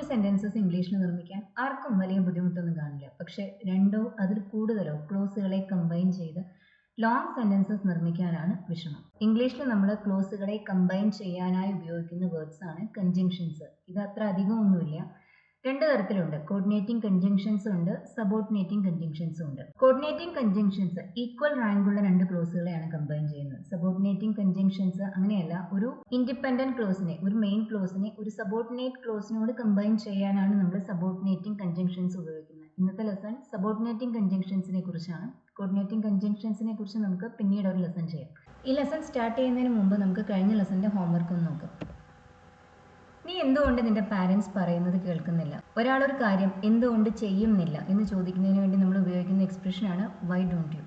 കുഞ്ഞു സെന്റൻസസ് ഇംഗ്ലീഷിൽ നിർമ്മിക്കാൻ ആർക്കും വലിയ ബുദ്ധിമുട്ടൊന്നും കാണില്ല. പക്ഷെ രണ്ടോ അതിൽ കൂടുതലോ ക്ലോസുകളെ കമ്പൈൻ ചെയ്ത് ലോങ് സെന്റൻസസ് നിർമ്മിക്കാനാണ് വിഷമം. ഇംഗ്ലീഷിൽ നമ്മൾ ക്ലോസുകളെ കമ്പൈൻ ചെയ്യാനായി ഉപയോഗിക്കുന്ന വേർഡ്സ് ആണ് കൺജങ്ഷൻസ്. ഇത് അത്ര അധികമൊന്നുമില്ല. രണ്ട് തരത്തിലുണ്ട്. കോർഡിനേറ്റിംഗ് കൺജങ്ഷൻസ് ഉണ്ട്, സബോർഡിനേറ്റിംഗ് കൺജങ്ഷൻസും ഉണ്ട്. കോർഡിനേറ്റിംഗ് കൺജങ്ഷൻസ് ഈക്വൽ റാങ്കുള്ള രണ്ട് ക്ലോസുകളെയാണ് കമ്പൈൻ ചെയ്യുന്നത്. സബോർഡിനേറ്റിംഗ് കൺജങ്ഷൻസ് അങ്ങനെയല്ല. ഒരു ഇൻഡിപെൻഡന്റ് ക്ലോസിനെ, ഒരു മെയിൻ ക്ലോസിനെ ഒരു സബോർഡിനേറ്റ് ക്ലോസിനോട് കമ്പൈൻ ചെയ്യാനാണ് നമ്മൾ സബോർഡിനേറ്റിംഗ് കൺജങ്ഷൻസ് ഉപയോഗിക്കുന്നത്. ഇന്നത്തെ ലെസൺ സബോർഡിനേറ്റിംഗ് കൺജങ്ഷൻസിനെ കുറിച്ചാണ്. കോർഡിനേറ്റിംഗ് കൺജങ്ഷൻസിനെ കുറിച്ച് നമുക്ക് പിന്നീട് ഒരു ലെസൺ ചെയ്യാം. ഈ ലെസൺ സ്റ്റാർട്ട് ചെയ്യുന്നതിന് മുമ്പ് നമുക്ക് കഴിഞ്ഞ ലെസന്റെ ഹോംവർക്ക് ഒന്ന് നോക്കാം. നീ എന്തുകൊണ്ട് നിന്റെ പാരൻസ് പറയുന്നത് കേൾക്കുന്നില്ല? ഒരാളൊരു കാര്യം എന്തുകൊണ്ട് ചെയ്യുന്നില്ല എന്ന് ചോദിക്കുന്നതിന് വേണ്ടി നമ്മൾ ഉപയോഗിക്കുന്ന എക്സ്പ്രഷനാണ് why don't you.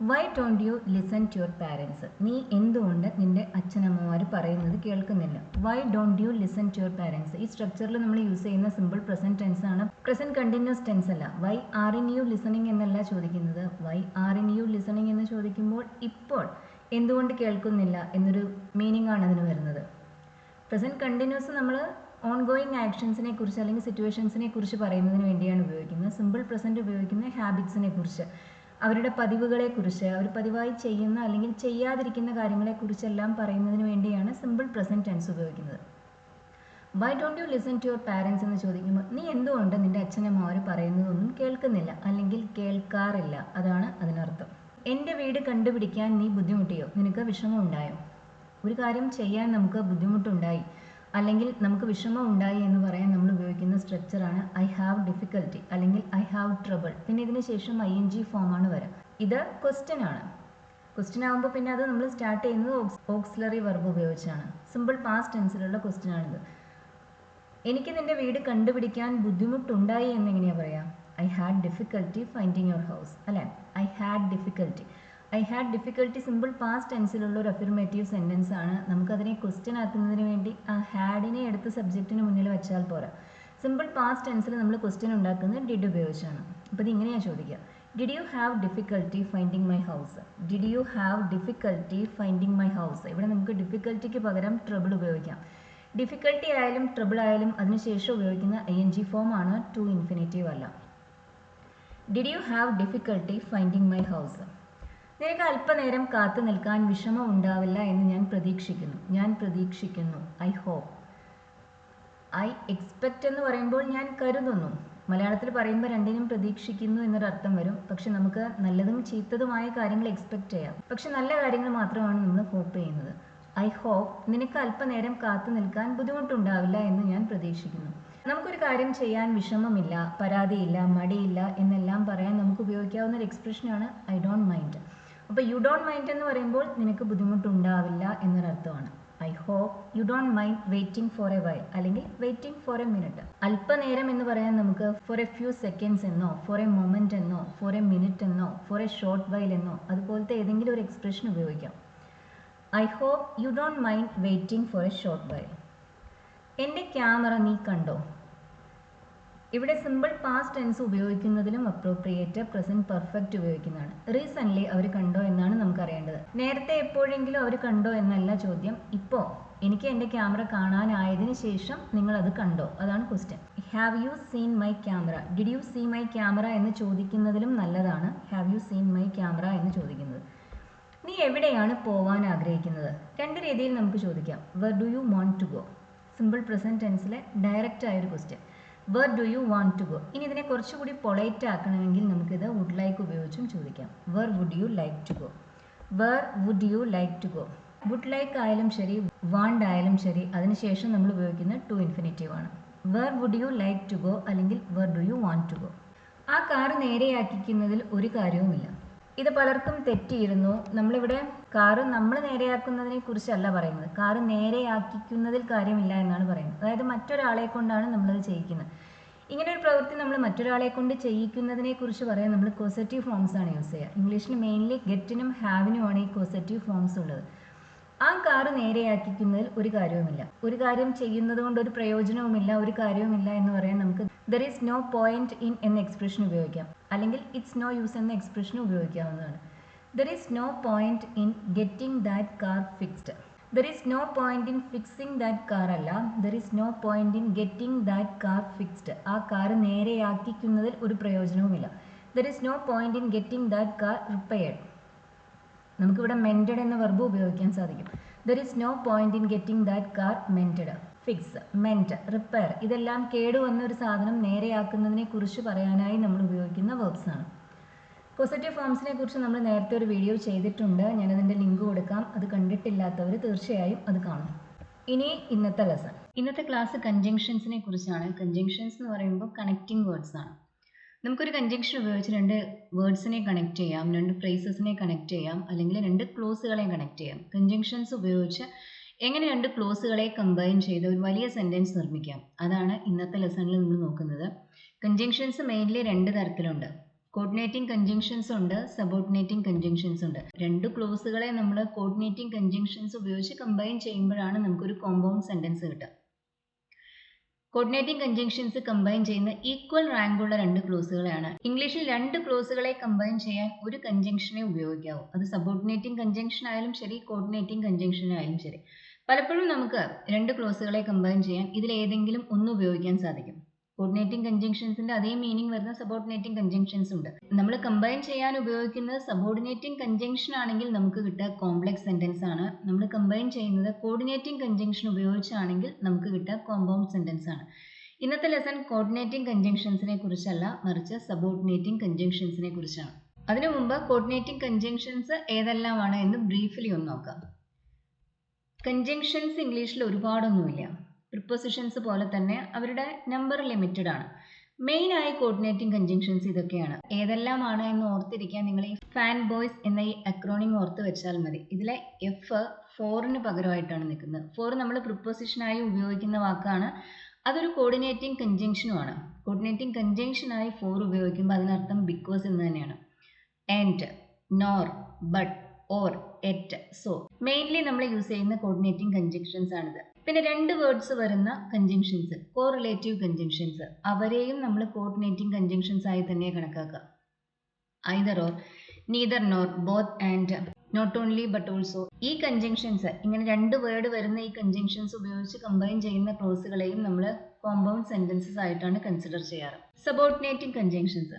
Why don't you listen to your parents? നീ എന്തുകൊണ്ട് നിന്റെ അച്ഛനമ്മമാർ പറയുന്നത് കേൾക്കുന്നില്ല? Why don't you listen to your parents? ഈ സ്ട്രക്ചറിൽ നമ്മൾ യൂസ് ചെയ്യുന്ന സിമ്പിൾ പ്രസന്റ് ടെൻസ് ആണ്, പ്രസന്റ് കണ്ടിന്യൂസ് ടെൻസ് അല്ല. Why are in you listening എന്നല്ല ചോദിക്കുന്നത്. Why are in you listening എന്ന് ചോദിക്കുമ്പോൾ ഇപ്പോൾ എന്തുകൊണ്ട് കേൾക്കുന്നില്ല എന്നൊരു മീനിങ് ആണ് അതിന് വരുന്നത്. പ്രസന്റ് കണ്ടിന്യൂസ് നമ്മൾ ഓൺഗോയിങ് ആക്ഷൻസിനെ കുറിച്ച് അല്ലെങ്കിൽ സിറ്റുവേഷൻസിനെ കുറിച്ച് പറയുന്നതിന് വേണ്ടിയാണ് ഉപയോഗിക്കുന്നത്. സിമ്പിൾ പ്രസന്റ് ഉപയോഗിക്കുന്ന ഹാബിറ്റ്സിനെ കുറിച്ച്, അവരുടെ പതിവുകളെ കുറിച്ച്, അവർ പതിവായി ചെയ്യുന്ന അല്ലെങ്കിൽ ചെയ്യാതിരിക്കുന്ന കാര്യങ്ങളെ കുറിച്ചെല്ലാം പറയുന്നതിന് വേണ്ടിയാണ് സിമ്പിൾ പ്രസന്റ് ടെൻസ് ഉപയോഗിക്കുന്നത്. Why don't you listen to your parents എന്ന് ചോദിക്കുമ്പോൾ നീ എന്തുകൊണ്ട് നിന്റെ അച്ഛനമ്മമാർ പറയുന്നതൊന്നും കേൾക്കുന്നില്ല അല്ലെങ്കിൽ കേൾക്കാറില്ല, അതാണ് അതിനർത്ഥം. എൻ്റെ വീട് കണ്ടുപിടിക്കാൻ നീ ബുദ്ധിമുട്ടിയോ? നിനക്ക് വിഷമം ഉണ്ടായോ? ഒരു കാര്യം ചെയ്യാൻ നമുക്ക് ബുദ്ധിമുട്ടുണ്ടായി അല്ലെങ്കിൽ നമുക്ക് വിഷമം ഉണ്ടായി എന്ന് പറയാൻ നമ്മൾ ഉപയോഗിക്കുന്ന സ്ട്രക്ചറാണ് ഐ ഹാവ് ഡിഫിക്കൽട്ടി അല്ലെങ്കിൽ ഐ ഹാവ് ട്രബിൾ. പിന്നെ ഇതിന് ശേഷം ING ഫോമാണ് വരാം. ഇത് ക്വസ്റ്റ്യൻ ആണ്. ക്വസ്റ്റ്യൻ ആകുമ്പോൾ പിന്നെ അത് നമ്മൾ സ്റ്റാർട്ട് ചെയ്യുന്നത് ഓക്സിലറി വെർബ് ഉപയോഗിച്ചാണ്. സിമ്പിൾ പാസ്റ്റ് ടെൻസിലുള്ള ക്വസ്റ്റ്യൻ ആണിത്. എനിക്ക് നിന്റെ വീട് കണ്ടുപിടിക്കാൻ ബുദ്ധിമുട്ടുണ്ടായി എന്നെങ്ങനെയാ പറയാം? I had difficulty finding your house അല്ലേ? I had difficulty. I had difficulty simple past ടെൻസിലുള്ള ഒരു അഫിർമേറ്റീവ് സെൻറ്റൻസ് ആണ്. നമുക്കതിനെ ക്വസ്റ്റ്യൻ ആക്കുന്നതിന് വേണ്ടി ആ ഹാഡിനെ എടുത്ത് സബ്ജക്റ്റിന് മുന്നിൽ വെച്ചാൽ പോരാ. സിമ്പിൾ പാസ്റ്റ് ടെൻസിൽ നമ്മൾ ക്വസ്റ്റ്യൻ ഉണ്ടാക്കുന്നത് ഡിഡ് ഉപയോഗിച്ചാണ്. അപ്പോൾ ഇത് ഇങ്ങനെയാണ് ചോദിക്കുക, did you have difficulty finding my house? Did you have difficulty finding my house? ഇവിടെ നമുക്ക് ഡിഫിക്കൽട്ടിക്ക് പകരം ട്രബിൾ ഉപയോഗിക്കാം. ഡിഫിക്കൽട്ടി ആയാലും ട്രബിൾ ആയാലും അതിനുശേഷം ഉപയോഗിക്കുന്ന ING ഫോം ആണ്, ടു ഇൻഫിനിറ്റീവ് അല്ല. Did you have difficulty finding my house? നിനക്ക് അല്പനേരം കാത്തു നിൽക്കാൻ വിഷമം ഉണ്ടാവില്ല എന്ന് ഞാൻ പ്രതീക്ഷിക്കുന്നു. I hope. ഐ എക്സ്പെക്റ്റ് എന്ന് പറയുമ്പോൾ ഞാൻ കരുതുന്നു. മലയാളത്തിൽ പറയുമ്പോൾ രണ്ടിനും പ്രതീക്ഷിക്കുന്നു എന്നൊരർത്ഥം വരും. പക്ഷെ നമുക്ക് നല്ലതും ചീത്തതുമായ കാര്യങ്ങൾ എക്സ്പെക്റ്റ് ചെയ്യാം. പക്ഷെ നല്ല കാര്യങ്ങൾ മാത്രമാണ് നമ്മൾ ഹോപ്പ് ചെയ്യുന്നത്. ഐ ഹോപ്പ് നിനക്ക് അല്പനേരം കാത്തു നിൽക്കാൻ ബുദ്ധിമുട്ടുണ്ടാവില്ല എന്ന് ഞാൻ പ്രതീക്ഷിക്കുന്നു. നമുക്കൊരു കാര്യം ചെയ്യാൻ വിഷമമില്ല, പരാതിയില്ല, മടിയില്ല എന്നെല്ലാം പറയാൻ നമുക്ക് ഉപയോഗിക്കാവുന്ന ഒരു എക്സ്പ്രഷനാണ് ഐ ഡോണ്ട് മൈൻഡ്. അപ്പോൾ യു ഡോണ്ട് മൈൻഡ് എന്ന് പറയുമ്പോൾ നിനക്ക് ബുദ്ധിമുട്ടുണ്ടാവില്ല എന്നൊരർത്ഥമാണ്. I hope you don't mind waiting for a while അല്ലെങ്കിൽ വെയിറ്റിംഗ് ഫോർ എ മിനിറ്റ്. അല്പനേരം എന്ന് പറയാൻ നമുക്ക് ഫോർ എ ഫ്യൂ സെക്കൻഡ്സ് എന്നോ ഫോർ എ മൊമെന്റ് എന്നോ ഫോർ എ മിനിറ്റ് എന്നോ ഫോർ എ ഷോർട്ട് വൈൽ എന്നോ അതുപോലത്തെ ഏതെങ്കിലും ഒരു എക്സ്പ്രഷൻ ഉപയോഗിക്കാം. I hope you don't mind waiting for a short while. എൻ്റെ ക്യാമറ നീ കണ്ടോ? ഇവിടെ സിമ്പിൾ പാസ്റ്റ് ടെൻസ് ഉപയോഗിക്കുന്നതിലും അപ്രോപ്രിയേറ്റ് പ്രസന്റ് പെർഫെക്റ്റ് ഉപയോഗിക്കുന്നതാണ്. റീസെൻ്റ്ലി അവർ കണ്ടോ എന്നാണ് നമുക്കറിയേണ്ടത്. നേരത്തെ എപ്പോഴെങ്കിലും അവർ കണ്ടോ എന്നല്ല ചോദ്യം. ഇപ്പോൾ എനിക്ക് എൻ്റെ ക്യാമറ കാണാനായതിനു ശേഷം നിങ്ങൾ അത് കണ്ടോ, അതാണ് question. Have you seen my camera? Did you see my camera എന്ന് ചോദിക്കുന്നതിലും നല്ലതാണ് have you seen my camera എന്ന് ചോദിക്കുന്നത്. നീ എവിടെയാണ് പോവാൻ ആഗ്രഹിക്കുന്നത്? രണ്ട് രീതിയിൽ നമുക്ക് ചോദിക്കാം. Where do you want to go? Simple present ടെൻസിലെ ഡയറക്റ്റ് ആയൊരു question. Where do you want to go? ഇനി ഇതിനെ കുറച്ചുകൂടി പൊളൈറ്റ് ആക്കണമെങ്കിൽ നമുക്കിത് വുഡ് ലൈക്ക് ഉപയോഗിച്ചും ചോദിക്കാം. Where would you like to go? Where would you like to go? Would like ആയാലും ശരി, വാണ്ട് ആയാലും ശരി, അതിനുശേഷം നമ്മൾ ഉപയോഗിക്കുന്ന ടു ഇൻഫിനിറ്റീവ് ആണ്. Where would you like to go അല്ലെങ്കിൽ where do you want to go? ആ കാറ് നേരെയാക്കിക്കുന്നതിൽ ഒരു കാര്യവുമില്ല. ഇത് പലർക്കും തെറ്റിയിരുന്നു. നമ്മളിവിടെ കാറ് നമ്മൾ നേരെയാക്കുന്നതിനെ കുറിച്ചല്ല പറയുന്നത്. കാറ് നേരെയാക്കിക്കുന്നതിൽ കാര്യമില്ല എന്നാണ് പറയുന്നത്. അതായത് മറ്റൊരാളെ കൊണ്ടാണ് നമ്മളത് ചെയ്യിക്കുന്നത്. ഇങ്ങനെ ഒരു പ്രവൃത്തി നമ്മൾ മറ്റൊരാളെ കൊണ്ട് ചെയ്യിക്കുന്നതിനെ കുറിച്ച് പറയാൻ നമ്മൾ കോസറ്റീവ് ഫോംസ് ആണ് യൂസ് ചെയ്യുക. ഇംഗ്ലീഷിൽ മെയിൻലി ഗെറ്റിനും ഹാവിനുമാണ് ഈ കോസറ്റീവ് ഫോംസ് ഉള്ളത്. ആ കാറ് നേരെയാക്കിക്കുന്നതിൽ ഒരു കാര്യവുമില്ല. ഒരു കാര്യം ചെയ്യുന്നത് കൊണ്ട് ഒരു പ്രയോജനവുമില്ല, ഒരു കാര്യവുമില്ല എന്ന് പറയാൻ നമുക്ക് there is no point in എന്ന എക്സ്പ്രഷൻ ഉപയോഗിക്കാം. അല്ലെങ്കിൽ ഇറ്റ്സ് നോ യൂസ് എന്ന എക്സ്പ്രഷൻ ഉപയോഗിക്കാവുന്നതാണ്. There is no point in getting that car fixed. There is no point in fixing that car അല്ല, there is no point in getting that car fixed. ആ car നേരെയാക്കിക്കുന്നതിൽ ഒരു പ്രയോജനവുമില്ല. There is no point in getting that car repaired. നമുക്കിവിടെ mended എന്ന verb ഉപയോഗിക്കാൻ സാധിക്കും. There is no point in getting that car mended. Fix, mend, repair ഇതെല്ലാം കേടുവന്ന ഒരു സാധനം നേരെയാക്കുന്നതിനെ കുറിച്ച് പറയാനായി നമ്മൾ ഉപയോഗിക്കുന്ന വേർബ്സ് ആണ്. പോസിറ്റീവ് ഫോംസിനെ കുറിച്ച് നമ്മൾ നേരത്തെ ഒരു വീഡിയോ ചെയ്തിട്ടുണ്ട്. ഞാനതിൻ്റെ ലിങ്ക് കൊടുക്കാം. അത് കണ്ടിട്ടില്ലാത്തവർ തീർച്ചയായും അത് കാണും. ഇനി ഇന്നത്തെ ലെസൺ. ഇന്നത്തെ ക്ലാസ് കൺജങ്ഷൻസിനെ കുറിച്ചാണ്. കൺജങ്ഷൻസ് എന്ന് പറയുമ്പോൾ കണക്റ്റിംഗ് വേർഡ്സ് ആണ്. നമുക്കൊരു കൺജങ്ഷൻ ഉപയോഗിച്ച് രണ്ട് വേർഡ്സിനെ കണക്ട് ചെയ്യാം, രണ്ട് ഫ്രേസസിനെ കണക്ട് ചെയ്യാം, അല്ലെങ്കിൽ രണ്ട് ക്ലോസുകളെ കണക്ട് ചെയ്യാം. കൺജങ്ഷൻസ് ഉപയോഗിച്ച് എങ്ങനെ രണ്ട് ക്ലോസുകളെ കമ്പൈൻ ചെയ്ത് ഒരു വലിയ സെൻറ്റൻസ് നിർമ്മിക്കാം, അതാണ് ഇന്നത്തെ ലെസണിൽ നമ്മൾ നോക്കുന്നത്. കൺജങ്ഷൻസ് മെയിൻലി രണ്ട് തരത്തിലുണ്ട്. കോർഡിനേറ്റിംഗ് കൺജങ്ഷൻസ് ഉണ്ട്, സബോർഡിനേറ്റിംഗ് കൺജങ്ഷൻസ് ഉണ്ട്. രണ്ട് ക്ലോസുകളെ നമ്മൾ കോർഡിനേറ്റിംഗ് കൺജങ്ഷൻസ് ഉപയോഗിച്ച് കമ്പൈൻ ചെയ്യുമ്പോഴാണ് നമുക്കൊരു കോമ്പൗണ്ട് സെൻറ്റൻസ് കിട്ടുക. കോർഡിനേറ്റിംഗ് കൺജങ്ഷൻസ് കമ്പൈൻ ചെയ്യുന്ന ഈക്വൽ റാങ്കുള്ള രണ്ട് ക്ലോസുകളെയാണ്. ഇംഗ്ലീഷിൽ രണ്ട് ക്ലോസുകളെ കമ്പൈൻ ചെയ്യാൻ ഒരു കൺജങ്ഷനെ ഉപയോഗിക്കാവൂ. അത് സബോർഡിനേറ്റിംഗ് കൺജങ്ഷൻ ആയാലും ശരി, കോർഡിനേറ്റിംഗ് കൺജങ്ഷൻ ആയാലും ശരി. പലപ്പോഴും നമുക്ക് രണ്ട് ക്ലോസുകളെ കമ്പൈൻ ചെയ്യാൻ ഇതിലേതെങ്കിലും ഒന്ന് ഉപയോഗിക്കാൻ സാധിക്കും. കോർഡിനേറ്റിംഗ് കൺജങ്ഷൻസിന്റെ അതേ മീനിങ് വരുന്ന സബോർഡിനേറ്റിംഗ് കൺജങ്ഷൻസ് ഉണ്ട്. നമ്മൾ കമ്പൈൻ ചെയ്യാൻ ഉപയോഗിക്കുന്നത് സബോർഡിനേറ്റിംഗ് കൺജങ്ഷൻ ആണെങ്കിൽ നമുക്ക് കിട്ടുക കോംപ്ലക്സ് സെന്റൻസ് ആണ്. നമ്മൾ കമ്പൈൻ ചെയ്യുന്നത് കോർഡിനേറ്റിംഗ് കൺജങ്ഷൻ ഉപയോഗിച്ചാണെങ്കിൽ നമുക്ക് കിട്ടുക കോമ്പൗണ്ട് സെന്റൻസ് ആണ്. ഇന്നത്തെ ലെസൺ കോർഡിനേറ്റിംഗ് കൺജങ്ഷൻസിനെ കുറിച്ചല്ല, മറിച്ച് സബോർഡിനേറ്റിംഗ് കൺജങ്ഷൻസിനെ കുറിച്ചാണ്. അതിനു മുമ്പ് കോർഡിനേറ്റിംഗ് കൺജങ്ഷൻസ് ഏതെല്ലാമാണ് എന്ന് ബ്രീഫ്ലി ഒന്ന് നോക്കാം. കൺജങ്ഷൻസ് ഇംഗ്ലീഷിൽ ഒരുപാടൊന്നുമില്ല. പ്രിപ്പോസിഷൻസ് പോലെ തന്നെ അവരുടെ നമ്പർ ലിമിറ്റഡ് ആണ്. മെയിൻ ആയി കോർഡിനേറ്റിംഗ് കൺജങ്ഷൻസ് ഇതൊക്കെയാണ്. ഏതെല്ലാമാണ് എന്ന് ഓർത്തിരിക്കാൻ നിങ്ങൾ ഈ ഫാൻ ബോയ്സ് എന്ന ഈ അക്രോണിം ഓർത്ത് വെച്ചാൽ മതി. ഇതിലെ എഫ് ഫോറിന് പകരമായിട്ടാണ് നിൽക്കുന്നത്. ഫോർ നമ്മൾ പ്രിപ്പോസിഷനായി ഉപയോഗിക്കുന്ന വാക്കാണ്. അതൊരു കോർഡിനേറ്റിംഗ് കൺജങ്ഷനുമാണ്. കോർഡിനേറ്റിംഗ് കൺജങ്ഷനായി ഫോർ ഉപയോഗിക്കുമ്പോൾ അതിനർത്ഥം ബിക്കോസ് എന്ന് തന്നെയാണ്. And, nor, but, or, yet, so mainly നമ്മൾ യൂസ് ചെയ്യുന്ന കോർഡിനേറ്റിംഗ് കൺജങ്ഷൻസ് ആണിത്. പിന്നെ രണ്ട് വേർഡ്സ് വരുന്ന കൺജങ്ഷൻസ്, കോറിലേറ്റീവ് കൺജങ്ഷൻസ്, അവരെയും നമ്മൾ കോർഡിനേറ്റിംഗ് കൺജങ്ഷൻസ് ആയി തന്നെ കണക്കാക്കുക. Either or, neither nor, both and, not only but also. ഈ കൺജങ്ഷൻസ്, ഇങ്ങനെ രണ്ട് വേർഡ് വരുന്ന ഈ കൺജങ്ഷൻസ് ഉപയോഗിച്ച് കമ്പൈൻ ചെയ്യുന്ന ക്ലോസുകളെയും നമ്മൾ കോമ്പൗണ്ട് സെന്റൻസസ് ആയിട്ടാണ് കൺസിഡർ ചെയ്യാറ്. സബോർഡിനേറ്റിംഗ് കൺജങ്ഷൻസ്,